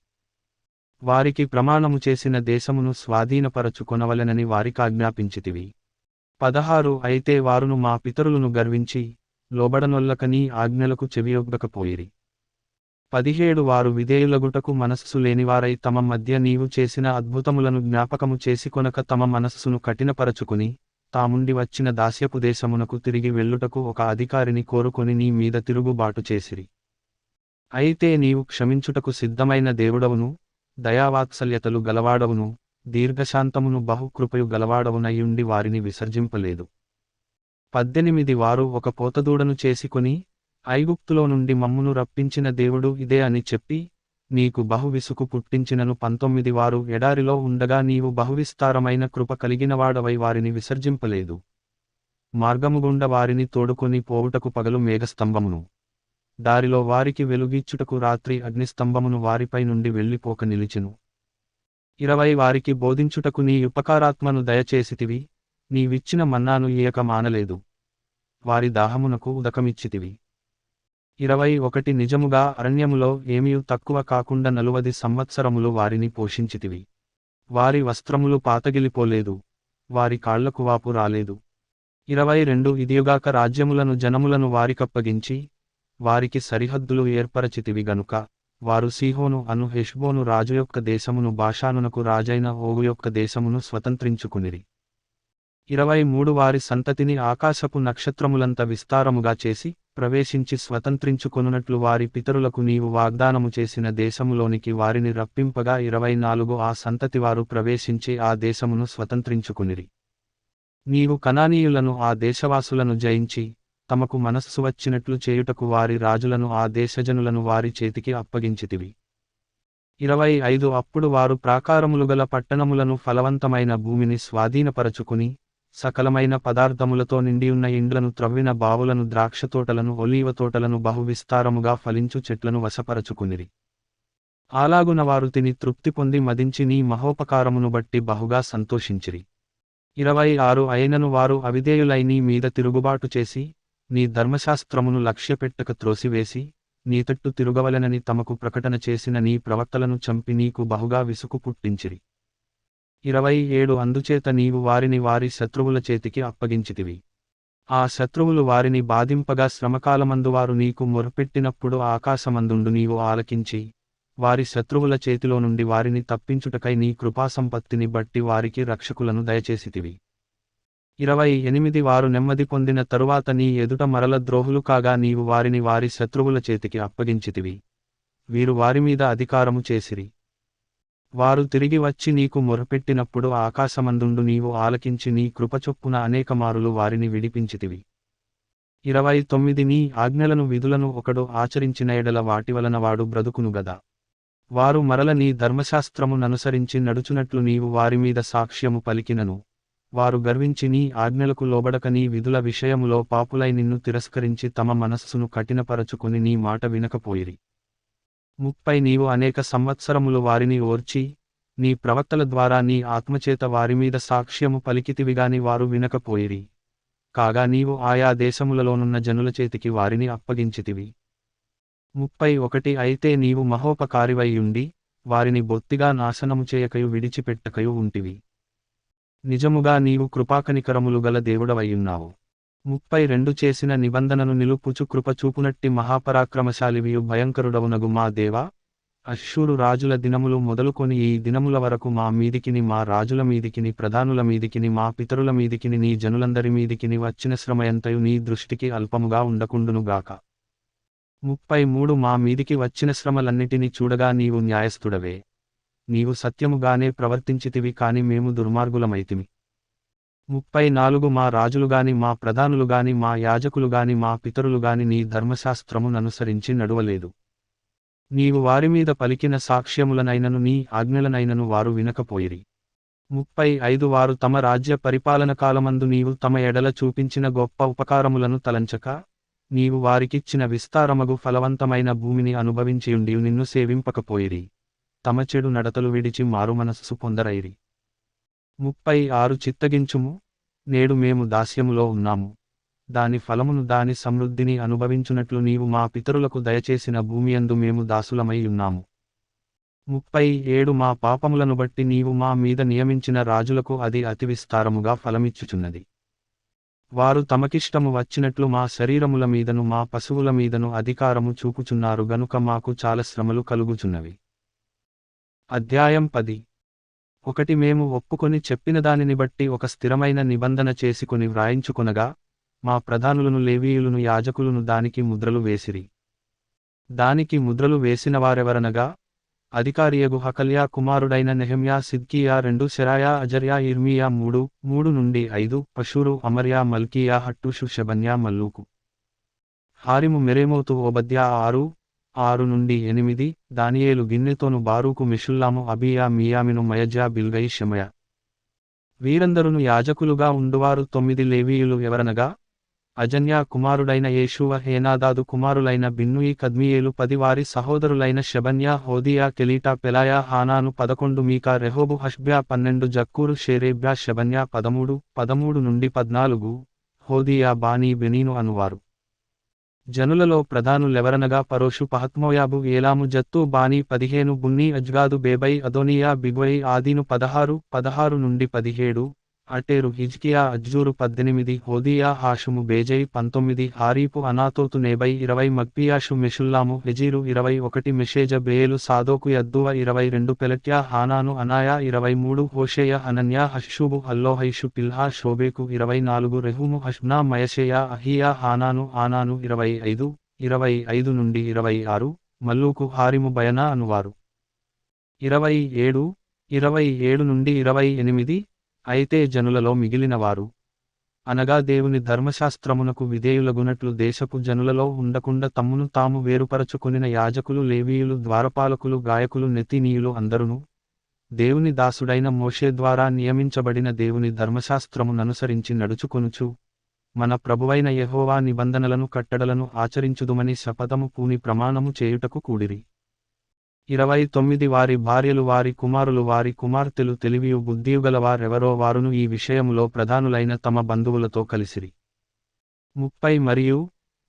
వారికి ప్రమాణము చేసిన దేశమును స్వాధీనపరచుకొనవలెనని వారికాజ్ఞాపించితివి. 16 అయితే వారును మా పితరులను గర్వించి, లోబడనొల్లక నీ ఆజ్ఞలకు చెవియొగ్గకపోయిరి. 17 వారు విధేయులగుటకు మనస్సు లేనివారై తమ మధ్య నీవు చేసిన అద్భుతములను జ్ఞాపకము చేసుకొనక తమ మనస్సును కఠినపరచుకుని, తాముండి వచ్చిన దాస్యపు దేశమునకు తిరిగి వెళ్ళుటకు ఒక అధికారిని కోరుకొని నీ మీద తిరుగుబాటు చేసిరి. అయితే నీవు క్షమించుటకు సిద్ధమైన దేవుడవును, దయావాత్సల్యతలు గలవాడవును, దీర్ఘశాంతమును బహుకృపయు గలవాడవునయ్యుండి వారిని విసర్జింపలేదు. 18 వారు ఒక పోతదూడను చేసుకొని, ఐగుప్తులో నుండి మమ్మును రప్పించిన దేవుడు ఇదే అని చెప్పి, నీకు బహు విసుగు పుట్టించినను. 19 వారు ఎడారిలో ఉండగా నీవు బహువిస్తారమైన కృప కలిగినవాడవై వారిని విసర్జింపలేదు. మార్గముగుండ వారిని తోడుకొని పోవుటకు పగలు మేఘస్తంభమును, దారిలో వారికి వెలుగిచ్చుటకు రాత్రి అగ్నిస్తంభమును వారిపై నుండి వెళ్ళిపోక నిలిచెను. 20 వారికి బోధించుటకు నీ ఉపకారాత్మను దయచేసితివి, నీవిచ్చిన మన్నాను ఈయక మానలేదు. వారి దాహమునకు ఉదకమిచ్చితివి. 21 నిజముగా అరణ్యములో ఏమీయు తక్కువ కాకుండా 40 సంవత్సరములు వారిని పోషించితివి. వారి వస్త్రములు పాతగిలిపోలేదు, వారి కాళ్లకు వాపు రాలేదు. 22 ఇదియుగాక రాజ్యములను జనములను వారికప్పగించి, వారికి సరిహద్దులు ఏర్పరచితివి గనుక, వారు సీహోను అను హెష్బోను రాజు యొక్క దేశమును బాషానునకు రాజైన ఓగు యొక్క దేశమును స్వతంత్రించుకునిరి. 23 వారి సంతతిని ఆకాశపు నక్షత్రములంత విస్తారముగా చేసి, ప్రవేశించి స్వతంత్రించుకొనునట్లు వారి పితరులకు నీవు వాగ్దానము చేసిన దేశములోనికి వారిని రప్పింపగా 24 ఆ సంతతివారు ప్రవేశించి ఆ దేశమును స్వతంత్రించుకునిరి. నీవు కనానీయులను ఆ దేశవాసులను జయించి తమకు మనస్సు వచ్చినట్లు చేయుటకు వారి రాజులను ఆ దేశజనులను వారి చేతికి అప్పగించితివి. 25 అప్పుడు వారు ప్రాకారములుగల పట్టణములను ఫలవంతమైన భూమిని స్వాధీనపరచుకుని సకలమైన పదార్థములతో నిండియున్న ఇండ్లను త్రవ్విన బావులను ద్రాక్షతోటలను ఒలీవ తోటలను బహు విస్తారముగా ఫలించు చెట్లను వశపరచుకునిరి. అలాగున వారు తిని తృప్తి పొంది మదించి నీ మహోపకారమును బట్టి బహుగా సంతోషించిరి. 26 అయినను వారు అవిధేయులై నీ మీద తిరుగుబాటు చేసి నీ ధర్మశాస్త్రమును లక్ష్యపెట్టక త్రోసివేసి నీ తట్టు తిరుగవలెనని తమకు ప్రకటన చేసిన నీ ప్రవక్తలను చంపి నీకు బహుగా విసుగు పుట్టించిరి. 27 అందుచేత నీవు వారిని వారి శత్రువుల చేతికి అప్పగించితివి. ఆ శత్రువులు వారిని బాధింపగా శ్రమకాలమందు వారు నీకు మొరపెట్టినప్పుడు ఆకాశమందుండు నీవు ఆలకించి వారి శత్రువుల చేతిలో నుండి వారిని తప్పించుటకై నీ కృపాసంపత్తిని బట్టి వారికి రక్షకులను దయచేసితివి. 28 వారు నెమ్మది పొందిన తరువాత నీ ఎదుట మరల ద్రోహులు కాగా నీవు వారిని వారి శత్రువుల చేతికి అప్పగించితివి. వీరు వారిమీద అధికారము చేసిరి. వారు తిరిగి వచ్చి నీకు మొరపెట్టినప్పుడు ఆకాశమందుండు నీవు ఆలకించి నీ కృపచొప్పున అనేకమారులు వారిని విడిపించితివి. 29 నీ ఆజ్ఞలను విధులను ఒకడు ఆచరించిన ఎడల వాటివలన వాడు బ్రతుకును గదా. వారు మరల నీ ధర్మశాస్త్రము ననుసరించి నడుచునట్లు నీవు వారిమీద సాక్ష్యము పలికినను వారు గర్వించి నీ ఆజ్ఞలకు లోబడక నీ విధుల విషయములో పాపులై నిన్ను తిరస్కరించి తమ మనస్సును కఠినపరచుకుని నీ మాట వినకపోయిరి. 30 నీవు అనేక సంవత్సరములు వారిని ఓర్చి నీ ప్రవక్తల ద్వారా నీ ఆత్మచేత వారిమీద సాక్ష్యము పలికితివిగాని వారు వినకపోయిరి. కాగా నీవు ఆయా దేశములలోనున్న జనుల చేతికి వారిని అప్పగించితివి. 31 అయితే నీవు మహోపకారివైయుండి వారిని బొత్తిగా నాశనము చేయకయు విడిచిపెట్టకయు ఉంటివి. నిజముగా నీవు కృపాకనికరములు గల దేవుడవయ్యున్నావు. 32 చేసిన నిబంధనను నిలుపుచు కృప చూపునట్టి మహాపరాక్రమశాలివియు భయంకరుడవునగు మా దేవా, అష్షూరు రాజుల దినములు మొదలుకొని ఈ దినముల వరకు మా మీదికిని మా రాజుల మీదికిని ప్రధానుల మీదికిని మా పితరుల మీదికిని నీ జనులందరి మీదికిని వచ్చిన శ్రమయంతయు నీ దృష్టికి అల్పముగా ఉండకుండునుగాక. 33 మా మీదికి వచ్చిన శ్రమలన్నిటిని చూడగా నీవు న్యాయస్థుడవే. నీవు సత్యముగానే ప్రవర్తించితివి కాని మేము దుర్మార్గులమైతిమి. 34 మా రాజులుగాని మా ప్రధానులుగాని మా యాజకులుగాని మా పితరులుగాని నీ ధర్మశాస్త్రముననుసరించి నడువలేదు. నీవు వారిమీద పలికిన సాక్ష్యములనైనను నీ ఆజ్ఞలనైనను వారు వినకపోయిరి. 35 వారు తమ రాజ్య పరిపాలన కాలమందు నీవు తమ ఎడల చూపించిన గొప్ప ఉపకారములను తలంచక నీవు వారికిచ్చిన విస్తారమగు ఫలవంతమైన భూమిని అనుభవించియుండియు నిన్ను సేవింపకపోయిరి. తమ చెడు నడతలు విడిచి మారుమనస్సు పొందరైరి. 36 చిత్తగించుము, నేడు మేము దాస్యములో ఉన్నాము. దాని ఫలమును దాని సమృద్ధిని అనుభవించునట్లు నీవు మా పితరులకు దయచేసిన భూమియందు మేము దాసులమై ఉన్నాము. 37 మా పాపములను బట్టి నీవు మా మీద నియమించిన రాజులకు అది అతి విస్తారముగా ఫలమిచ్చుచున్నది. వారు తమకిష్టము వచ్చినట్లు మా శరీరముల మీదను మా పశువుల మీదను అధికారము చూపుచున్నారు గనుక మాకు చాలా శ్రమలు కలుగుచున్నవి. అధ్యాయం 10 ఒకటి మేము ఒప్పుకొని చెప్పిన దానిని బట్టి ఒక స్థిరమైన నిబంధన చేసుకొని వ్రాయించుకొనగా మా ప్రధానులను లేవీయులను యాజకులను దానికి ముద్రలు వేసిరి. దానికి ముద్రలు వేసినవారెవరనగా అధికారియగు హకల్యా కుమారుడైన నెహెమ్యా సిద్కియా 2 శెరాయా అజర్యా ఇర్మియా 3 నుండి 5 పషూరు అమర్యా మల్కియా హట్టుషు షెబన్యా మల్లూకు హారిము మెరేమోతు ఓబద్యా 6 నుండి 8 దానియేలు గిన్నెతోను బారూకు మెషుల్లాము అబియా మియామిను మయజా బిల్గై షెమయ. వీరందరును యాజకులుగా ఉండువారు 9 లేవీయులు ఎవరనగా అజన్యా కుమారుడైన యేషూవ హేనాదాదు కుమారులైన బిన్నూయి కద్మియేలు 10 వారి సహోదరులైన షెబన్యా హోదియా కెలీటా పెలాయా హానాను 11 మీకా రెహోబు హష్బ్యా 12 జక్కూరు షేరేబ్యా షెబన్యా 13 నుండి 14 హోదియా బానీ బెనీను అనువారు. జనులలో ప్రధానులెవరనగా పరోషు పహత్మోయాబు ఏలాము జత్తు బానీ 15 బున్నీ అజ్గాదు బేబై అదోనియా బిగ్వై ఆదీను 16 నుండి 17 అటేరు హిజ్కియా అజ్జూరు 18 హోదియా హాషుము బేజై 19 హారీపు అనాతోతు నేబై 20 మగ్పియాషు మెషుల్లాము హెజీరు 21 మెషేజ బేయేలు సాదోకు యద్దువ 22 పెలట్యా హానాను అనాయా 23 హోషేయ హనన్యా హషూబు అల్లోహైషు పిల్హా షోబేకు 24 రెహూము హష్బ్నా మయషేయా అహియా హానాను ఆనాను 25 నుండి 26 మల్లూకు హారిము బయనా అనువారు. 27 నుండి 28 అయితే జనులలో మిగిలినవారు అనగా దేవుని ధర్మశాస్త్రమునకు విధేయులగునట్లు దేశపు జనులలో ఉండకుండా తమ్మును తాము వేరుపరచుకొనిన యాజకులు లేవీయులు ద్వారపాలకులు గాయకులు నెతినీయులు అందరును దేవుని దాసుడైన మోషే ద్వారా నియమించబడిన దేవుని ధర్మశాస్త్రముననుసరించి నడుచుకొనుచు మన ప్రభువైన యెహోవా నిబంధనలను కట్టడలను ఆచరించుదుమని శపథము పూని ప్రమాణము చేయుటకు కూడిరి. 29 వారి భార్యలు వారి కుమారులు వారి కుమార్తెలు తెలివియు బుద్ధియుగలవారెవరో వారును ఈ విషయములో ప్రధానులైన తమ బంధువులతో కలిసిరి. 30 మరియు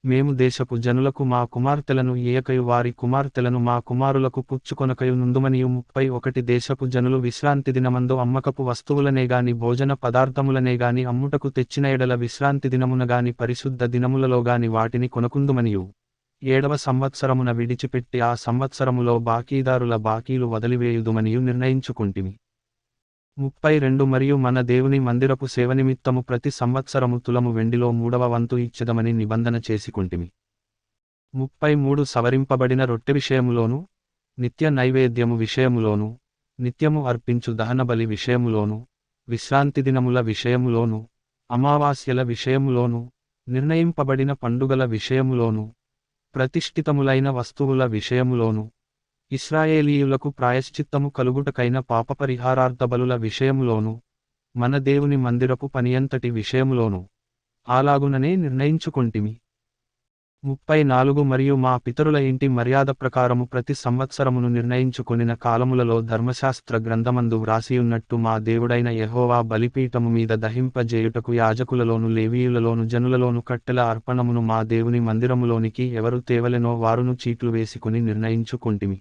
మేము దేశపు జనులకు మా కుమార్తెలను ఇయ్యకయు వారి కుమార్తెలను మా కుమారులకు పుచ్చుకొనకయు నుందుమనియు 31 దేశపు జనులు విశ్రాంతి దినమందు అమ్మకపు వస్తువులనేగాని భోజన పదార్థములనేగాని అమ్ముటకు తెచ్చిన ఎడల విశ్రాంతి దినమునగాని పరిశుద్ధ దినములలోగాని వాటిని కొనకుందుమనియు 7వ సంవత్సరమున విడిచిపెట్టి ఆ సంవత్సరములో బాకీదారుల బాకీలు వదిలివేయుదుమనియు నిర్ణయించుకుంటిమి. 32 మరియు మన దేవుని మందిరపు సేవనిమిత్తము ప్రతి సంవత్సరము తులము వెండిలో 3వ వంతు ఇచ్చెదమని నిబంధన చేసుకుంటిమి. 33 సవరింపబడిన రొట్టె విషయములోను నిత్య నైవేద్యము విషయములోను నిత్యము అర్పించు దహనబలి విషయములోను విశ్రాంతి దినముల విషయములోను అమావాస్యల విషయములోను నిర్ణయింపబడిన పండుగల విషయములోను ప్రతిష్ఠితములైన వస్తువుల విషయములోను ఇశ్రాయేలీయులకు ప్రాయశ్చిత్తము కలుగుటకైన పాపపరిహారార్థ బలుల విషయములోను మన దేవుని మందిరపు పనియంతటి విషయములోను అలాగుననే నిర్ణయించుకొంటిమి. 34 మరియు మా పితరుల ఇంటి మర్యాద ప్రకారము ప్రతి సంవత్సరమును నిర్ణయించుకొనిన కాలములలో ధర్మశాస్త్ర గ్రంథమందు వ్రాసియున్నట్టు మా దేవుడైన యెహోవా బలిపీఠము మీద దహింపజేయుటకు యాజకులలోను లేవీయులలోను జనులలోను కట్టెల అర్పణమును మా దేవుని మందిరములోనికి ఎవరు తేవలెనో వారును చీట్లు వేసుకుని నిర్ణయించుకొంటిమి.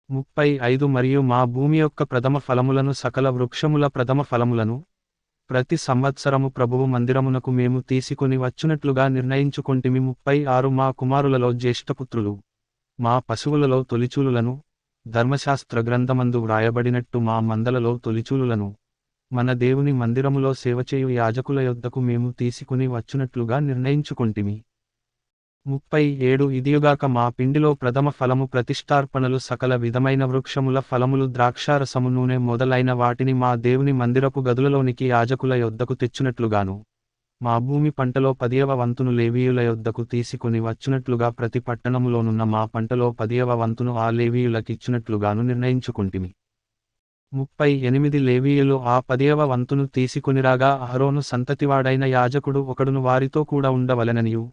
35 మరియు మా భూమి యొక్క ప్రథమ ఫలములను సకల వృక్షముల ప్రథమ ఫలములను ప్రతి సంవత్సరము ప్రభువు మందిరమునకు మేము తీసుకొని వచ్చునట్లుగా నిర్ణయించుకొంటిమి. 36 మా కుమారులలో జ్యేష్ఠపుత్రులు మా పశువులలో తొలిచూలులను ధర్మశాస్త్ర గ్రంథమందు వ్రాయబడినట్టు మా మందలలో తొలిచూలులను మన దేవుని మందిరములో సేవచేయు యాజకుల యొద్దకు మేము తీసుకొని వచ్చునట్లుగా నిర్ణయించుకొంటిమి. 37 ఇదియుగాక మా పిండిలో ప్రథమ ఫలము ప్రతిష్ఠార్పణలు సకల విధమైన వృక్షముల ఫలములు ద్రాక్షారసము నూనె మొదలైన వాటిని మా దేవుని మందిరపు గదులలోనికి యాజకుల యొద్దకు తెచ్చునట్లుగాను మా భూమి పంటలో 10వ వంతును లేవీయుల యొద్దకు తీసుకొని వచ్చునట్లుగా ప్రతి పట్టణములోనున్న మా పంటలో 10వ వంతును ఆ లేవీయులకిచ్చునట్లుగాను నిర్ణయించుకొంటిమి. 38 లేవీయులు ఆ 10వ వంతును తీసుకొనిరాగా అహరోను సంతతివాడైన యాజకుడు ఒకడును వారితో కూడా ఉండవలెననియు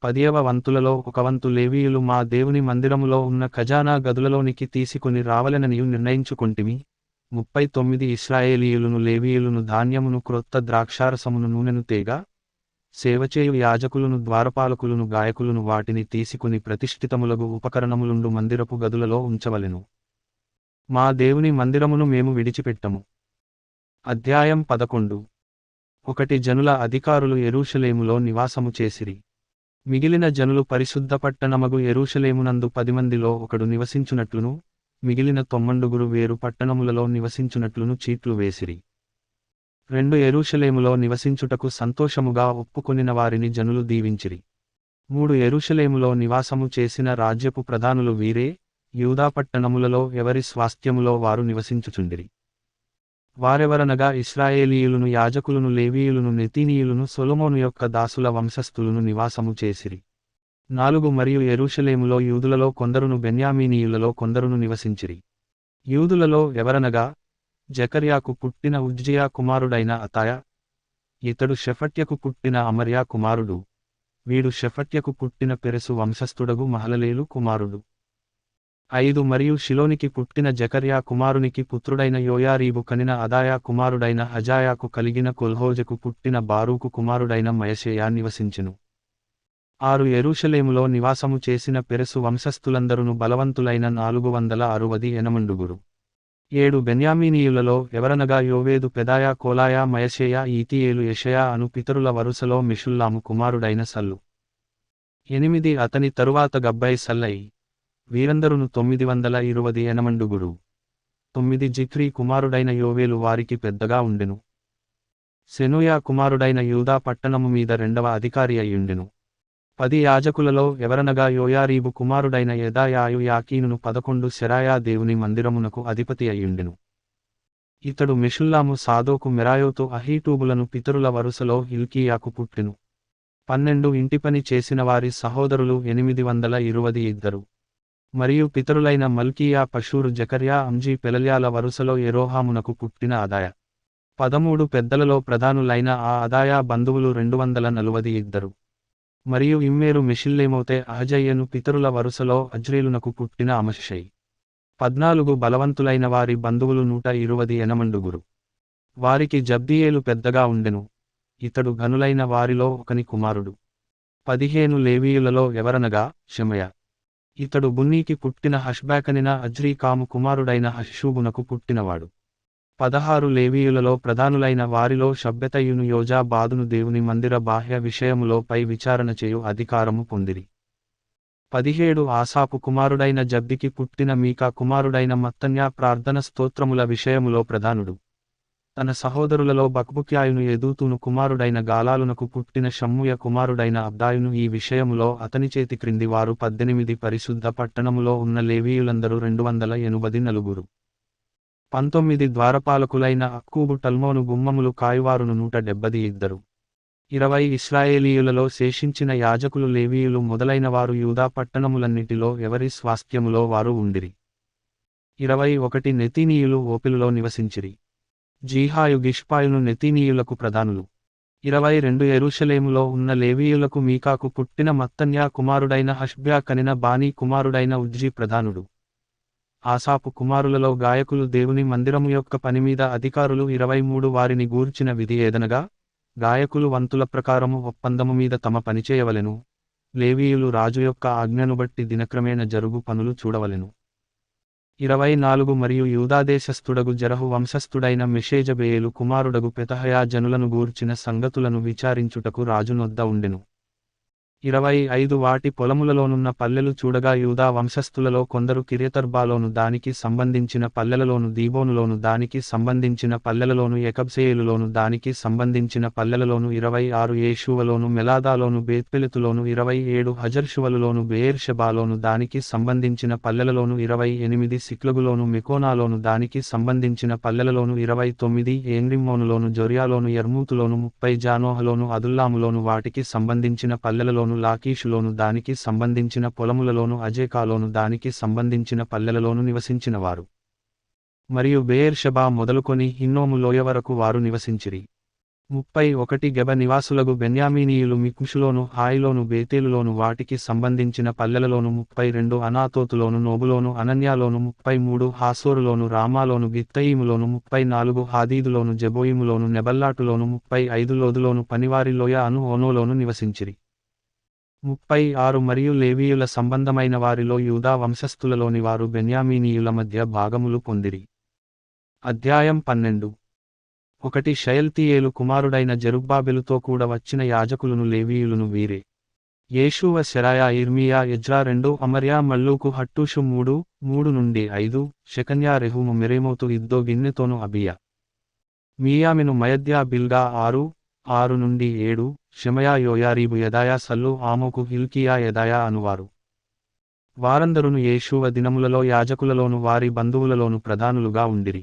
10వ వంతులలో 1 వంతు లేవీయులు మా దేవుని మందిరములో ఉన్న ఖజానా గదులలోనికి తీసుకొని రావలెననియు నిర్ణయించుకొంటిమి. 39 ఇశ్రాయేలీయులును లేవీయులును ధాన్యమును క్రొత్త ద్రాక్షారసమును నూనెను తేగా సేవచేయు యాజకులును ద్వారపాలకులును గాయకులును వాటిని తీసుకొని ప్రతిష్ఠితములగు ఉపకరణములుండు మందిరపు గదులలో ఉంచవలెను. మా దేవుని మందిరమును మేము విడిచిపెట్టము. అధ్యాయం 11. 1 జనుల అధికారులు యెరూషలేములో నివాసము చేసిరి. మిగిలిన జనులు పరిశుద్ధ పట్టణమగు యెరూషలేమునందు 10 మందిలో ఒకడు నివసించునట్లును మిగిలిన 9 వేరు పట్టణములలో నివసించునట్లును చీట్లు వేసిరి. 2 యెరూషలేములో నివసించుటకు సంతోషముగా ఒప్పుకొనిన వారిని జనులు దీవించిరి. 3 యెరూషలేములో నివాసము చేసిన రాజ్యపు ప్రధానులు వీరే, యూదా పట్టణములలో ఎవరి స్వాస్థ్యములో వారు నివసించుచుండిరి. వారెవరనగా ఇశ్రాయేలీయులును యాజకులును లేవీయులును నెతీనీయులును సొలొమోను యొక్క దాసుల వంశస్థులును నివాసము చేసిరి. 4 మరియు యెరూషలేములో యూదులలో కొందరును బెన్యామీనీయులలో కొందరును నివసించిరి. యూదులలో ఎవరనగా జకర్యాకు పుట్టిన ఉజ్జియా కుమారుడైన అతాయ, ఇతడు షెఫట్యకు పుట్టిన అమర్యా కుమారుడు, వీడు షెఫట్యకు పుట్టిన పెరెసు వంశస్థుడగు మహలలేలు కుమారుడు. 5 మరియు షిలోనికి పుట్టిన జకర్యా కుమారునికి పుత్రుడైన యోయారీబు కనిన అదాయా కుమారుడైన హజాయాకు కలిగిన కొల్హోజకు పుట్టిన బారూకు కుమారుడైన మయషేయా నివసించెను. 6 యెరూషలేములో నివాసము చేసిన పెరెసు వంశస్థులందరును బలవంతులైన 468. 7 బెన్యామీనీయులలో ఎవరనగా యోవేదు పెదాయా కోలాయా మయషేయా ఈతీయేలు యెషయా అను పితరుల వరుసలో మెషుల్లాము కుమారుడైన సల్లు. 8 అతని తరువాత గబ్బై సల్లై, వీరందరును 928. 9 జిక్రీ కుమారుడైన యోవేలు వారికి పెద్దగా ఉండెను. సెనూయా కుమారుడైన యూదా పట్టణము మీద 2వ అధికారి అయ్యుండెను. 10 యాజకులలో ఎవరనగా యోయారీబు కుమారుడైన యెదాయాయు యాకీనును 11 శెరాయా దేవుని మందిరమునకు అధిపతి అయ్యుండెను. ఇతడు మెషుల్లాము సాదోకు మెరాయోతు అహీటూబులను పితరుల వరుసలో హిల్కీయాకు పుట్టెను. 12 ఇంటిపని చేసిన వారి సహోదరులు 822. మరియు పితరులైన మల్కీయా పషూరు జకర్యా అంజీ పెలల్యాల వరుసలో యెరోహామునకు పుట్టిన అదాయ. 13 పెద్దలలో ప్రధానులైన ఆ అదాయా బంధువులు 242. మరియు ఇమ్మేరు మెషిల్లేమోతే అహజయ్యను పితరుల వరుసలో అజ్రేలునకు పుట్టిన అమషై. 14 బలవంతులైన వారి బంధువులు 128. వారికి జబ్దీయేలు పెద్దగా ఉండెను, ఇతడు ఘనులైన వారిలో ఒకని కుమారుడు. 15 లేవీయులలో ఎవరనగా షెమయ. ఇతడు బున్నీకి పుట్టిన హష్బాకనిన అజ్రీకాము కుమారుడైన హషూబునకు పుట్టినవాడు. 16 లేవీయులలో ప్రధానులైన వారిలో షబ్బెతయును యోజాబాదును దేవుని మందిర బాహ్య విషయములో పై విచారణ చేయు అధికారము పొందిరి. 17 ఆసాపు కుమారుడైన జబ్దికి పుట్టిన మీకా కుమారుడైన మత్తన్యా ప్రార్థన స్తోత్రముల విషయములో ప్రధానుడు. తన సహోదరులలో బక్బుక్యాయును ఎదూతును కుమారుడైన గాలాలునకు పుట్టిన షమ్ముయ కుమారుడైన అబ్దాయును ఈ విషయములో అతని చేతి క్రింది వారు 18 పరిశుద్ధ పట్టణములో ఉన్న లేవీయులందరూ 284. 19 ద్వారపాలకులైన అక్కూబు టల్మోను గుమ్మములు కాయువారును 172. 20 ఇశ్రాయేలీయులలో శేషించిన యాజకులు లేవీయులు మొదలైన వారు యూదా పట్టణములన్నిటిలో ఎవరి స్వాస్థ్యములో వారు ఉండిరి. 21 నెతీనీయులు ఓపిలులో నివసించిరి. జీహాయు గిష్పాయును నెతీనీయులకు ప్రధానులు. 22 యెరూషలేములో ఉన్న లేవీయులకు మీకాకు పుట్టిన మత్తన్యా కుమారుడైన హష్బ్యా కనిన బానీ కుమారుడైన ఉజ్జీ ప్రధానుడు. ఆసాపు కుమారులలో గాయకులు దేవుని మందిరము యొక్క పనిమీద అధికారులు 23. వారిని గూర్చిన విధి ఏదనగా, గాయకులు వంతుల ప్రకారము ఒప్పందము మీద తమ పనిచేయవలెను, లేవీయులు రాజు యొక్క ఆజ్ఞను బట్టి దినక్రమేణ జరుగు పనులు చూడవలెను. 24 మరియు యూదాదేశస్థుడగు జరహు వంశస్థుడైన మెషేజబేయేలు కుమారుడగు పెతహయా జనులను గూర్చిన సంగతులను విచారించుటకు రాజునొద్ద ఉండెను. 25 వాటి పొలములలోనున్న పల్లెలు చూడగా యూదా వంశస్థులలో కొందరు కిర్యతర్బాలోను దానికి సంబంధించిన పల్లెలలోను దీబోనులోను దానికి సంబంధించిన పల్లెలలోను ఎకబ్సేయేలులోను దానికి సంబంధించిన పల్లెలలోను 26 యేషూవలోను మెలాదాలోను బేత్పెలెతులోను 27 హజర్షువలులోను బెయేర్షెబాలోను దానికి సంబంధించిన పల్లెలలోను 28 సిక్లగులోను మెకోనాలోను దానికి సంబంధించిన పల్లెలలోను 29 ఏన్రిమ్మోనులోను జొర్యాలోను యర్మూతులోను 30 జానోహలోను అదుల్లాములోను వాటికి సంబంధించిన పల్లెలలోను లాకీషులోను దానికి సంబంధించిన పొలములలోను అజేకాలోను దానికి సంబంధించిన పల్లెలలోను నివసించినవారు. మరియు బెయేర్షెబా మొదలుకొని హిన్నోము లోయ వరకు వారు నివసించిరి. 31 గెబ నివాసులగు బెన్యామీనీయులు మిక్ముషులోను హాయిలోను బేతేలులోను వాటికి సంబంధించిన పల్లెలలోను 32 అనాతోతులోను నోబులోను అనన్యాలోను 33 హాసోరులోను రామాలోను గిత్తయీములోను 34 హాదీదులోను జెబోయిములోను నెబల్లాటులోను 35 లోదులోను పనివారి లోయ అను ఓనోలోను నివసించిరి. 36 మరియు లేవీయుల సంబంధమైన వారిలో యూదా వంశస్థులలోని వారు బెన్యామీనీయుల మధ్య భాగములు పొందిరి. అధ్యాయం 12. 1 షయల్తీయేలు కుమారుడైన జెరుబ్బాబెలుతో కూడా వచ్చిన యాజకులును లేవీయులును వీరే: యేషూవ, శెరాయా, ఇర్మీయా, ఎజ్రా 2, అమర్యా, మల్లూకు, హట్టూషు 3 నుండి 5, షెకన్యా, రెహూము, మెరేమోతు, ఇద్దో, గిన్నెతోను, అబియా, మీయామిను, మయద్యా, బిల్గా 6 నుండి 7, షెమయా, యోయారీబు, యెదాయా, సల్లు, ఆమోకు, హిల్కీయా, యెదాయా అనువారు. వారందరును యేషూవ దినములలో యాజకులలోను వారి బంధువులలోను ప్రధానులుగా ఉండిరి.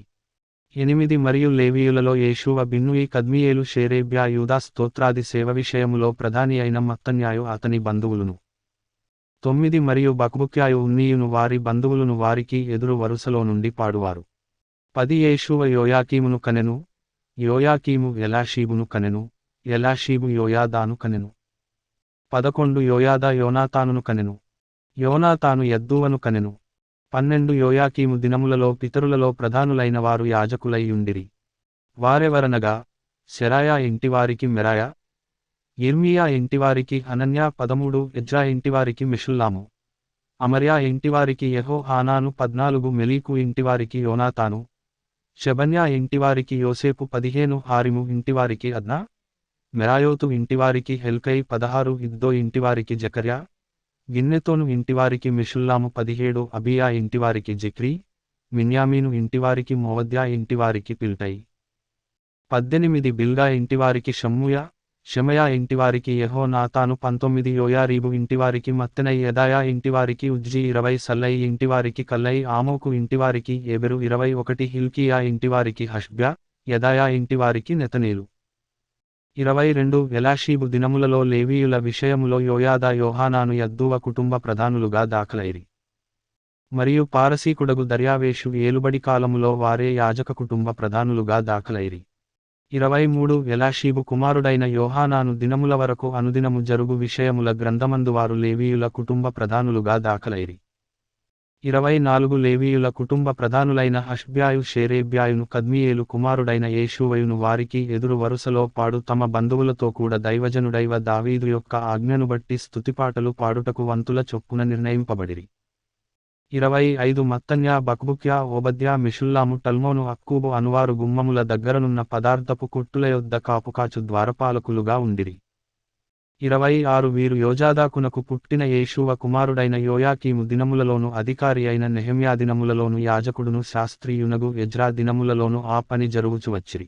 8 మరియు లేవీయులలో యేషూవ, బిన్నూయి, కద్మీయేలు, షేరేబ్యా, యూదా స్తోత్రాది సేవ విషయములో ప్రధాని అయిన మత్తన్యాయు అతని బంధువులును. 9 మరియు బక్బుక్యాయు, ఉన్నీయును వారి బంధువులును వారికి ఎదురు వరుసలో నుండి పాడువారు. 10 యేషూవ యోయాకీమును కనెను, యోయాకీము ఎలాషీబును కనెను, ఎలాషీబు యోయాదాను కనెను. 11 యోయాదా యోనాతానును కనెను, యోనాతాను యద్దూవను కనెను. 12 యోయాకీము దినములలో పితరులలో ప్రధానులైన వారు యాజకులై యుండిరి. వారెవరనగా, శెరాయా ఇంటివారికి మెరాయా, ఇర్మీయా ఇంటివారికి హనన్యా, 13 ఎజ్రా ఇంటివారికి మెషుల్లాము, అమర్యా ఇంటివారికి యెహోహానాను, 14 మెలీకు ఇంటివారికి యోనాతాను, షెబన్యా ఇంటివారికి యోసేపు, 15 హారిము ఇంటివారికి అద్నా, మెరాయోతు ఇంటివారికి హెల్కై, 16 ఇద్దో ఇంటివారికి జకర్యా, గిన్నెతోను ఇంటివారికి Meshullam, 17 అబియా ఇంటివారికి జిక్రీ, Miniamin ఇంటివారికి మోవద్యా ఇంటివారికి పిల్టై, 18 బిల్గా ఇంటివారికి షమ్మూయా, Shemaiah ఇంటివారికి యెహోనాతాను 19 యోయారీబు ఇంటివారికి మత్తెనై Jedaiah ఇంటివారికి Uzzi 20 సల్లై ఇంటివారికి కల్లై ఆమోకు ఇంటివారికి ఎబెరు 21 Hilkiah ఇంటివారికి హష్బ్యా Jedaiah ఇంటివారికి నెతనేలు 22 ఎలాషీబు దినములలో లేవీయుల విషయములో యోయాదా యోహానాను యద్దూవ కుటుంబ ప్రధానులుగా దాఖలైరి. మరియు పారసీకుడగు దర్యావేషు ఏలుబడి కాలములో వారే యాజక కుటుంబ ప్రధానులుగా దాఖలైరి. 23 ఎలాషీబు కుమారుడైన యోహానాను దినముల వరకు అనుదినము జరుగు విషయముల గ్రంథమందు వారు లేవీయుల కుటుంబ ప్రధానులుగా దాఖలైరి. 24 లేవీయుల కుటుంబ ప్రధానులైన హష్బ్యాయు షేరేబ్యాయును కద్మియేలు కుమారుడైన యేషూవయును వారికి ఎదురు వరుసలో పాడు తమ బంధువులతో కూడా దైవజనుడైవ దావీదు యొక్క ఆజ్ఞను బట్టి స్తుతిపాటలు పాడుటకు వంతుల చొప్పున నిర్ణయింపబడిరి. 25 మత్తన్యా బక్బుక్యా ఓబద్యా మిషుల్లాము టల్మోను అక్కూబు అనువారు గుమ్మముల దగ్గరనున్న పదార్థపు కొట్టుల యొద్ద కాపుకాచు ద్వారపాలకులుగా ఉండిరి. 26 వీరు యోజాదాకునకు పుట్టిన యేషూవ కుమారుడైన యోయాకీము దినములలోను అధికారి అయిన నెహెమ్యా దినములలోను యాజకుడును శాస్త్రీయునగు ఎజ్రా దినములలోను ఆ పని జరుగుచు వచ్చిరి.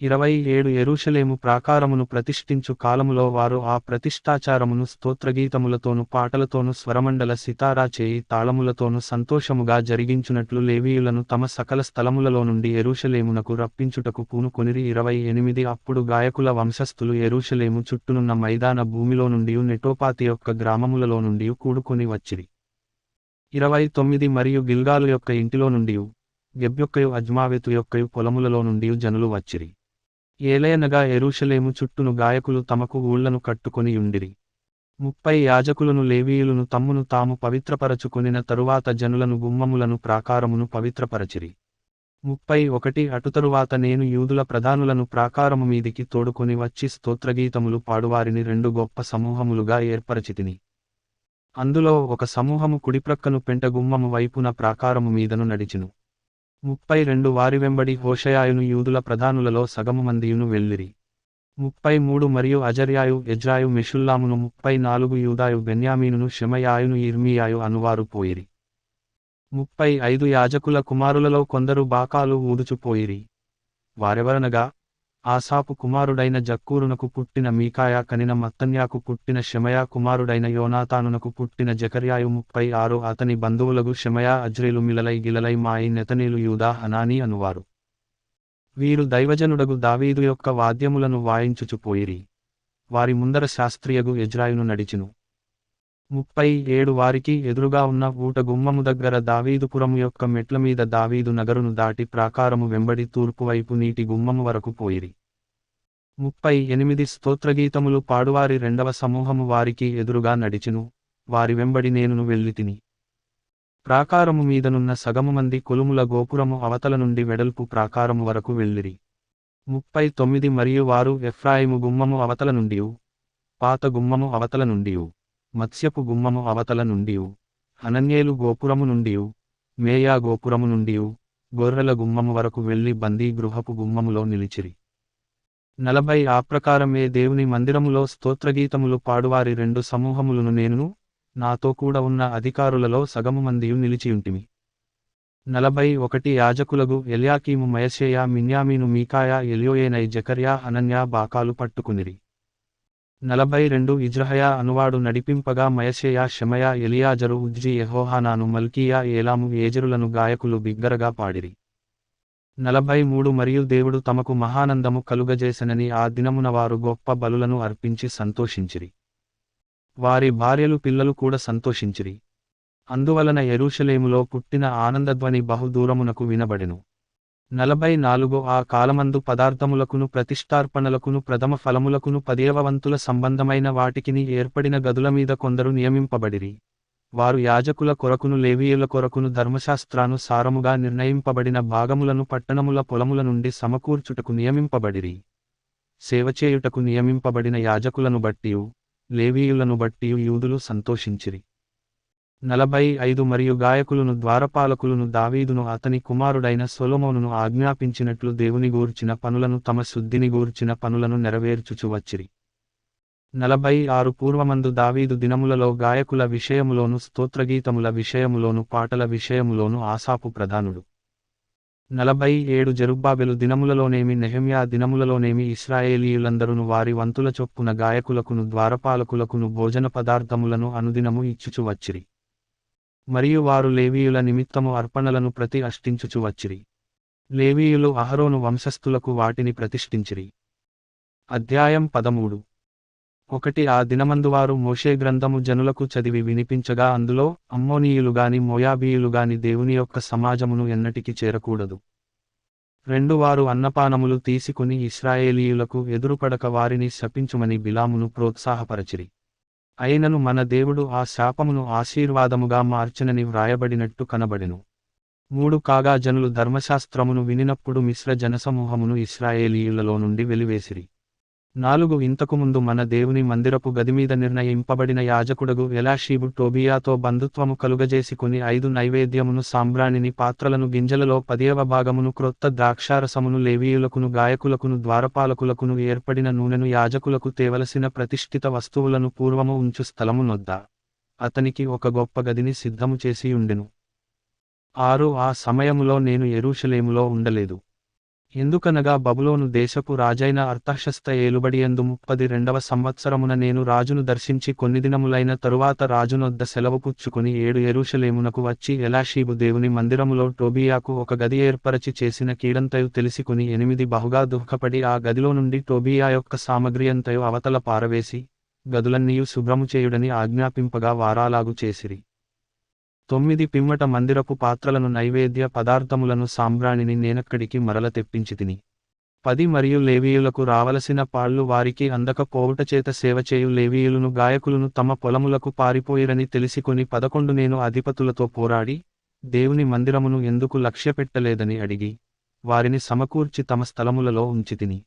27 యెరూషలేము ప్రాకారమును ప్రతిష్ఠించు కాలములో వారు ఆ ప్రతిష్ఠాచారమును స్తోత్రగీతములతోను పాటలతోను స్వరమండల సితారా చేయి తాళములతోను సంతోషముగా జరిగించునట్లు లేవీయులను తమ సకల స్థలములలో నుండి యెరూషలేమునకు రప్పించుటకు పూనుకొనిరి. 28 అప్పుడు గాయకుల వంశస్థులు యెరూషలేము చుట్టూనున్న మైదాన భూమిలో నుండి నెటోపాతి యొక్క గ్రామములలో నుండి కూడుకొని వచ్చిరి. 29 మరియు గిల్గాలు యొక్క ఇంటిలో నుండి గెబ్యొక్కయు అజ్మావెతు యొక్కయు పొలములలో నుండి జనులు వచ్చిరి. ఏలయనగా యెరూషలేము చుట్టూను గాయకులు తమకు ఊళ్లను కట్టుకొని యుండిరి. 30 యాజకులను లేవీయులను తమ్మును తాము పవిత్రపరచుకొనిన తరువాత జనులను గుమ్మములను ప్రాకారమును పవిత్రపరచిరి. 31 అటుతరువాత నేను యూదుల ప్రధానులను ప్రాకారము మీదికి తోడుకొని వచ్చి స్తోత్రగీతములు పాడువారిని 2 గొప్ప సమూహములుగా ఏర్పరచితిని. అందులో ఒక సమూహము కుడిప్రక్కను పెంట గుమ్మము వైపున ప్రాకారము మీదను నడిచిను. 32 వారి వెంబడి హోషయాయును యూదుల ప్రధానులలో సగము మందియును వెళ్ళిరి. 33 మరియు అజర్యాయు ఎజ్రాయు మెషుల్లామును 34 యూదాయు బెన్యామీనును షెమయాయును ఇర్మీయాయు అనువారు పోయిరి. 35 యాజకుల కుమారులలో కొందరు బాకాలు ఊదుచుపోయిరి. వారెవరనగా ఆసాపు కుమారుడైన జక్కూరునకు పుట్టిన మీకాయా కనిన మత్తన్యాకు పుట్టిన షెమయా కుమారుడైన యోనాతానునకు పుట్టిన జకర్యాయు 36 అతని బంధువులగు షెమయా అజ్రేలు మిలలై గిలలై మాయి నెతనేలు యూదా హనానీ అనువారు. వీరు దైవజనుడగు దావీదు యొక్క వాద్యములను వాయించుచుపోయిరి. వారి ముందర శాస్త్రియగు ఎజ్రాయును నడిచిను. 37 వారికి ఎదురుగా ఉన్న ఊట గుమ్మము దగ్గర దావీదుపురము యొక్క మెట్లమీద దావీదు నగరును దాటి ప్రాకారము వెంబడి తూర్పువైపు నీటి గుమ్మము వరకు పోయిరి. 38 స్తోత్రగీతములు పాడువారి రెండవ సమూహము వారికి ఎదురుగా నడిచెను. వారి వెంబడి నేనును వెళ్ళితిని. ప్రాకారము మీదనున్న సగము మంది కొలుముల గోపురము అవతల నుండి వెడల్పు ప్రాకారము వరకు వెళ్ళిరి. 39 మరియు వారు ఎఫ్రాయిము గుమ్మము అవతల నుండియు పాత గుమ్మము అవతల నుండియు మత్స్యపు గుమ్మము అవతల నుండియు హనన్యేలు గోపురము నుండియు మేయా గోపురము నుండియు గొర్రెల గుమ్మము వరకు వెళ్లి బందీ గృహపు గుమ్మములో నిలిచిరి. 40 ఆ ప్రకారమే దేవుని మందిరములో స్తోత్రగీతములు పాడువారి 2 సమూహములను నేనును నాతో కూడా ఉన్న అధికారులలో సగము మందియు నిలిచియుంటిమి. 41 యాజకులగు ఎల్యాకీము మయషేయా మిన్యామీను మీకాయా ఎల్యోయేనై జకర్యా హనన్యా బాకాలు పట్టుకునిరి. 42 ఇజ్రహయా అనువాడు నడిపింపగా మయషేయా షెమయా ఎలియాజరు ఉజ్జీ యెహోహానాను మల్కీయా ఏలాము ఏజరులను గాయకులు బిగ్గరగా పాడిరి. 43 మరియు దేవుడు తమకు మహానందము కలుగజేసెనని ఆ దినమున వారు గొప్ప బలులను అర్పించి సంతోషించిరి. వారి భార్యలు పిల్లలు కూడా సంతోషించిరి. అందువలన యెరూషలేములో పుట్టిన ఆనందధ్వని బహుదూరమునకు వినబడెను. 44 ఆ కాలమందు పదార్థములకును ప్రతిష్ఠార్పణలకును ప్రథమ ఫలములకును 10వ వంతుల సంబంధమైన వాటికిని ఏర్పడిన గదుల మీద కొందరు నియమింపబడిరి. వారు యాజకుల కొరకును లేవీయుల కొరకును ధర్మశాస్త్రానుసారముగా నిర్ణయింపబడిన భాగములను పట్టణముల పొలముల నుండి సమకూర్చుటకు నియమింపబడిరి. సేవచేయుటకు నియమింపబడిన యాజకులను బట్టియు లేవీయులను బట్టియు యూదులు సంతోషించిరి. 45 మరియు గాయకులను ద్వారపాలకులను దావీదును అతని కుమారుడైన సొలొమోనును ఆజ్ఞాపించినట్లు దేవుని గూర్చిన పనులను తమ శుద్ధిని గూర్చిన పనులను నెరవేర్చుచు వచ్చిరి. 46 పూర్వమందు దావీదు దినములలో గాయకుల విషయములోను స్తోత్రగీతముల విషయములోను పాటల విషయములోను ఆసాపు ప్రధానుడు. 47 జెరుబ్బాబెలు దినములలోనేమి నెహెమ్యా దినములలోనేమి ఇశ్రాయేలీయులందరును వారి వంతుల చొప్పున గాయకులకును ద్వారపాలకులకును భోజన పదార్థములను అనుదినము ఇచ్చుచు వచ్చిరి. మరియు వారు లేవీయుల నిమిత్తము అర్పణలను అష్టించుచు వచ్చిరి. లేవీయులు అహరోను వంశస్థులకు వాటిని ప్రతిష్ఠించిరి. అధ్యాయం 13. 1 ఆ దినమందువారు మోషే గ్రంథము జనులకు చదివి వినిపించగా అందులో అమ్మోనీయులుగాని మోయాబీయులుగాని దేవుని యొక్క సమాజమును ఎన్నటికి చేరకూడదు. 2 వారు అన్నపానములు తీసుకుని ఇశ్రాయేలీయులకు ఎదురుపడక వారిని శపించుమని బిలామును ప్రోత్సాహపరచిరి. అయినను మన దేవుడు ఆ శాపమును ఆశీర్వాదముగా మార్చెనని వ్రాయబడినట్టు కనబడెను. 3 కాగా జనులు ధర్మశాస్త్రమును వినినప్పుడు మిశ్ర జనసమూహమును ఇశ్రాయేలీయులలో నుండి వెలివేసిరి. 4 ఇంతకుముందు మన దేవుని మందిరపు గదిమీద నిర్ణయింపబడిన యాజకుడగు ఎలాషీబు టోబియాతో బంధుత్వము కలుగజేసికొని 5 నైవేద్యమును సాంబ్రాణిని పాత్రలను గింజలలో 10వ భాగమును క్రొత్త ద్రాక్షారసమును లేవీయులకును గాయకులకును ద్వారపాలకులకును ఏర్పడిన నూనెను యాజకులకు తేవలసిన ప్రతిష్ఠిత వస్తువులను పూర్వము ఉంచు స్థలమునొద్ద అతనికి ఒక గొప్ప గదిని సిద్ధము చేసియుండెను. 6 ఆ సమయములో నేను యెరూషలేములో ఉండలేదు. ఎందుకనగా బబులోను దేశపు రాజైన అర్తహషస్త ఏలుబడియందు 32వ సంవత్సరమున నేను రాజును దర్శించి కొన్ని దినములైన తరువాత రాజునొద్ద సెలవు పుచ్చుకొని 7 యెరూషలేమునకు వచ్చి ఎలాషీబు దేవుని మందిరములో టోబియాకు ఒక గది ఏర్పరచి చేసిన కీడంతయు తెలిసికొని 8 బహుగా దుఃఖపడి ఆ గదిలో నుండి టోబియా యొక్క సామగ్రియంతయు అవతల పారవేసి గదులన్నీయు శుభ్రము చేయుడని ఆజ్ఞాపింపగా వారాలాగు చేసిరి. 9 పిమ్మట మందిరపు పాత్రలను నైవేద్య పదార్థములను సాంబ్రాణిని నేనక్కడికి మరల తెప్పించితిని. 10 మరియు లేవీయులకు రావలసిన పాళ్ళు వారికి అందక పోవుటచేత సేవచేయు లేవీయులును గాయకులును తమ పొలములకు పారిపోయిరని తెలిసికొని 11 నేను అధిపతులతో పోరాడి దేవుని మందిరమును ఎందుకు లక్ష్యపెట్టలేదని అడిగి వారిని సమకూర్చి తమ స్థలములలో ఉంచితిని.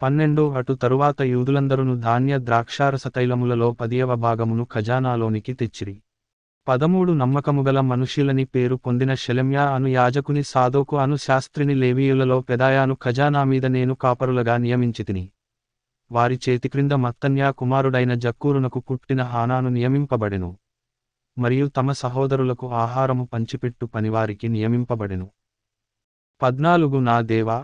12 అటు తరువాత యూదులందరును ధాన్య ద్రాక్షారస తైలములలో 10వ భాగమును ఖజానాలోనికి తెచ్చిరి. 13 నమ్మకముగల మనుష్యులని పేరు పొందిన షెలెమ్యా అను యాజకుని సాదోకు అను శాస్త్రిని లేవీయులలో పెదాయాను ఖజానా మీద నేను కాపరులుగా నియమించితిని. వారి చేతిక్రింద మత్తన్యా కుమారుడైన జక్కూరునకు పుట్టిన హానాను నియమింపబడెను. మరియు తమ సహోదరులకు ఆహారము పంచిపెట్టు పనివారికి నియమింపబడెను. 14 నా దేవా,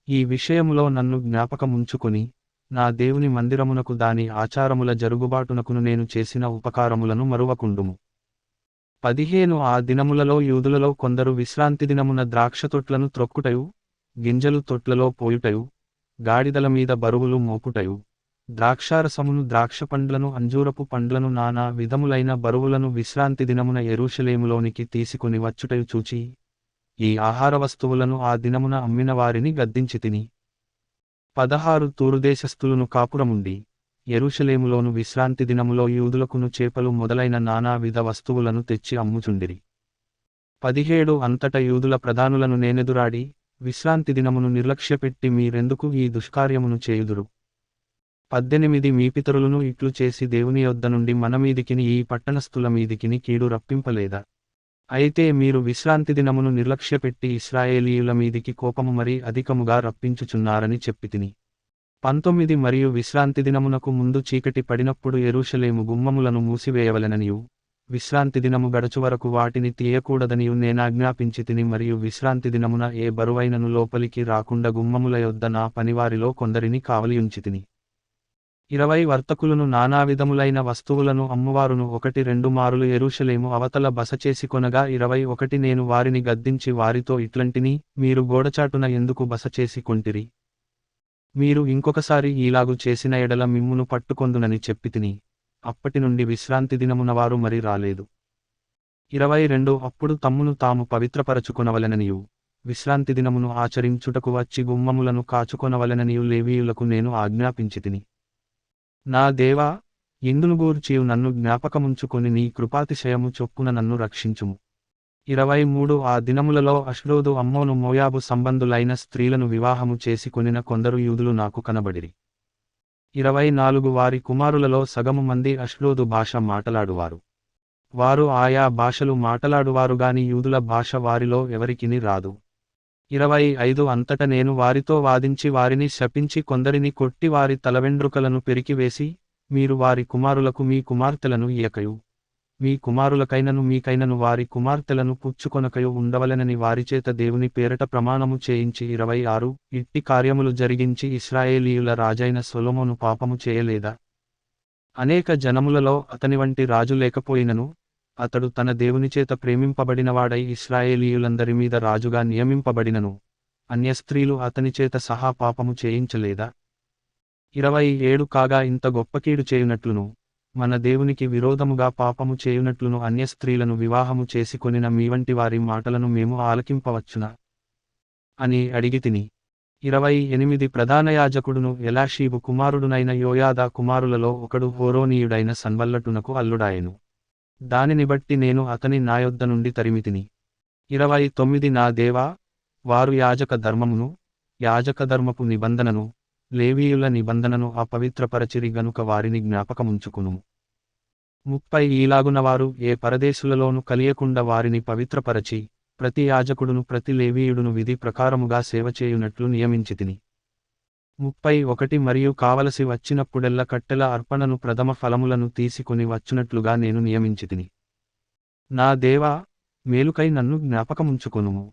ఈ విషయములో నన్ను జ్ఞాపకముంచుకొని నా దేవుని మందిరమునకు దాని ఆచారముల జరుగుబాటునకును నేను చేసిన ఉపకారములను మరువకుండుము. 15 ఆ దినములలో యూదులలో కొందరు విశ్రాంతి దినమున ద్రాక్షతొట్లను త్రొక్కుటయు గింజలు తొట్లలో పోయుటయు గాడిదల మీద బరువులు మోపుటయు ద్రాక్షారసమును ద్రాక్షపండ్లను అంజూరపు పండ్లను నానా విధములైన బరువులను విశ్రాంతి దినమున యెరూషలేములోనికి తీసుకుని వచ్చుటయు చూచి ఈ ఆహార వస్తువులను ఆ దినమున అమ్మిన వారిని గద్దించితిని. 16 తూరుదేశస్థులను కాపురముండి యెరూషలేములోను విశ్రాంతి దినములో యూదులకును చేపలు మొదలైన నానా విధ వస్తువులను తెచ్చి అమ్ముచుండిరి. 17 అంతట యూదుల ప్రధానులను నేనెదురాడి విశ్రాంతి దినమును నిర్లక్ష్యపెట్టి మీరెందుకు ఈ దుష్కార్యమును చేయుదురు? 18 మీ పితరులను ఇట్లు చేసి దేవుని యొద్ద నుండి మనమీదికిని ఈ పట్టణస్థుల మీదికిని కీడు రప్పింపలేదా? అయితే మీరు విశ్రాంతి దినమును నిర్లక్ష్యపెట్టి ఇశ్రాయేలీయుల మీదికి కోపము మరీ అధికముగా రప్పించుచున్నారని చెప్పితిని. 19 మరియు విశ్రాంతి దినమునకు ముందు చీకటి పడినప్పుడు యెరూషలేము గుమ్మములను మూసివేయవలెననియు విశ్రాంతి దినము గడచువరకు వాటిని తీయకూడదనియు నేనాజ్ఞాపించితిని. మరియు విశ్రాంతి దినమున ఏ బరువైనను లోపలికి రాకుండా గుమ్మముల యొద్ద నా పనివారిలో కొందరిని కావలియుంచితిని. 20 వర్తకులను నానా విధములైన వస్తువులను అమ్మువారును 1-2 మారులు యెరూషలేము అవతల బసచేసికొనగా 21 నేను వారిని గద్దించి వారితో ఇట్లంటిని, మీరు గోడచాటున ఎందుకు బసచేసి కొంటిరి? మీరు ఇంకొకసారి ఈలాగు చేసిన ఎడల మిమ్మును పట్టుకొందునని చెప్పితిని. అప్పటి నుండి విశ్రాంతి దినమున వారు మరి రాలేదు. 22 అప్పుడు తమ్మును తాము పవిత్రపరచుకొనవలెననియు విశ్రాంతి దినమును ఆచరించుటకు వచ్చి గుమ్మములను కాచుకొనవలెననియు లేవీయులకు నేను ఆజ్ఞాపించితిని. నా దేవా, ఇందును గూర్చియు నన్ను జ్ఞాపకముంచుకొని నీ కృపాతిశయము చొప్పున నన్ను రక్షించుము. 23 ఆ దినములలో అష్డోదు అమ్మోను మోయాబు సంబంధులైన స్త్రీలను వివాహము చేసుకొనిన కొందరు యూదులు నాకు కనబడిరి. 24 వారి కుమారులలో సగము మంది అష్డోదు భాష మాటలాడువారు. వారు ఆయా భాషలు మాటలాడువారుగాని యూదుల భాష వారిలో ఎవరికిని రాదు. 25 అంతట నేను వారితో వాదించి వారిని శపించి కొందరిని కొట్టి వారి తలవెండ్రుకలను పెరికివేసి మీరు వారి కుమారులకు మీ కుమార్తెలను ఇయ్యకయు మీ కుమారులకైనను మీకైనను వారి కుమార్తెలను పుచ్చుకొనకయు ఉండవలెనని వారిచేత దేవుని పేరట ప్రమాణము చేయించి 26 ఇట్టి కార్యములు జరిగించి ఇశ్రాయేలీయుల రాజైన సొలొమోను పాపము చేయలేదా? అనేక జనములలో అతని వంటి రాజు లేకపోయినను అతడు తన దేవునిచేత ప్రేమింపబడినవాడై ఇశ్రాయేలీయులందరి మీద రాజుగా నియమింపబడినను అన్యస్త్రీలు అతనిచేత సహా పాపము చేయించలేదా? 27 కాగా ఇంత గొప్ప కీడు చేయునట్లును మన దేవునికి విరోధముగా పాపము చేయునట్లును అన్యస్త్రీలను వివాహము చేసుకొనిన మీవంటి వారి మాటలను మేము ఆలకింపవచ్చునా అని అడిగితిని. 28 ప్రధాన యాజకుడును ఎలాషీబు కుమారుడునైన యోయాదా కుమారులలో ఒకడు హోరోనీయుడైన సన్బల్లటునకు అల్లుడాయెను. దానిని బట్టి నేను అతని నా యొద్ద నుండి తరిమితిని. 29 నా దేవా, వారు యాజక ధర్మమును, యాజకధర్మపు నిబంధనను, లేవీయుల నిబంధనను అపవిత్రపరచిరి గనుక వారిని జ్ఞాపకముంచుకును. 30 ఈలాగున వారు ఏ పరదేశులలోను కలియకుండా వారిని పవిత్రపరచి, ప్రతి యాజకుడును ప్రతి లేవీయుడును విధి ప్రకారముగా సేవచేయునట్లు నియమించితిని. 31 మరియు కావలసి వచ్చినప్పుడెల్ల కట్టెల అర్పణను ప్రథమ ఫలములను తీసుకొని వచ్చునట్లుగా నేను నియమించితిని. నా దేవా, మేలుకై నన్ను జ్ఞాపకముంచుకొనుము.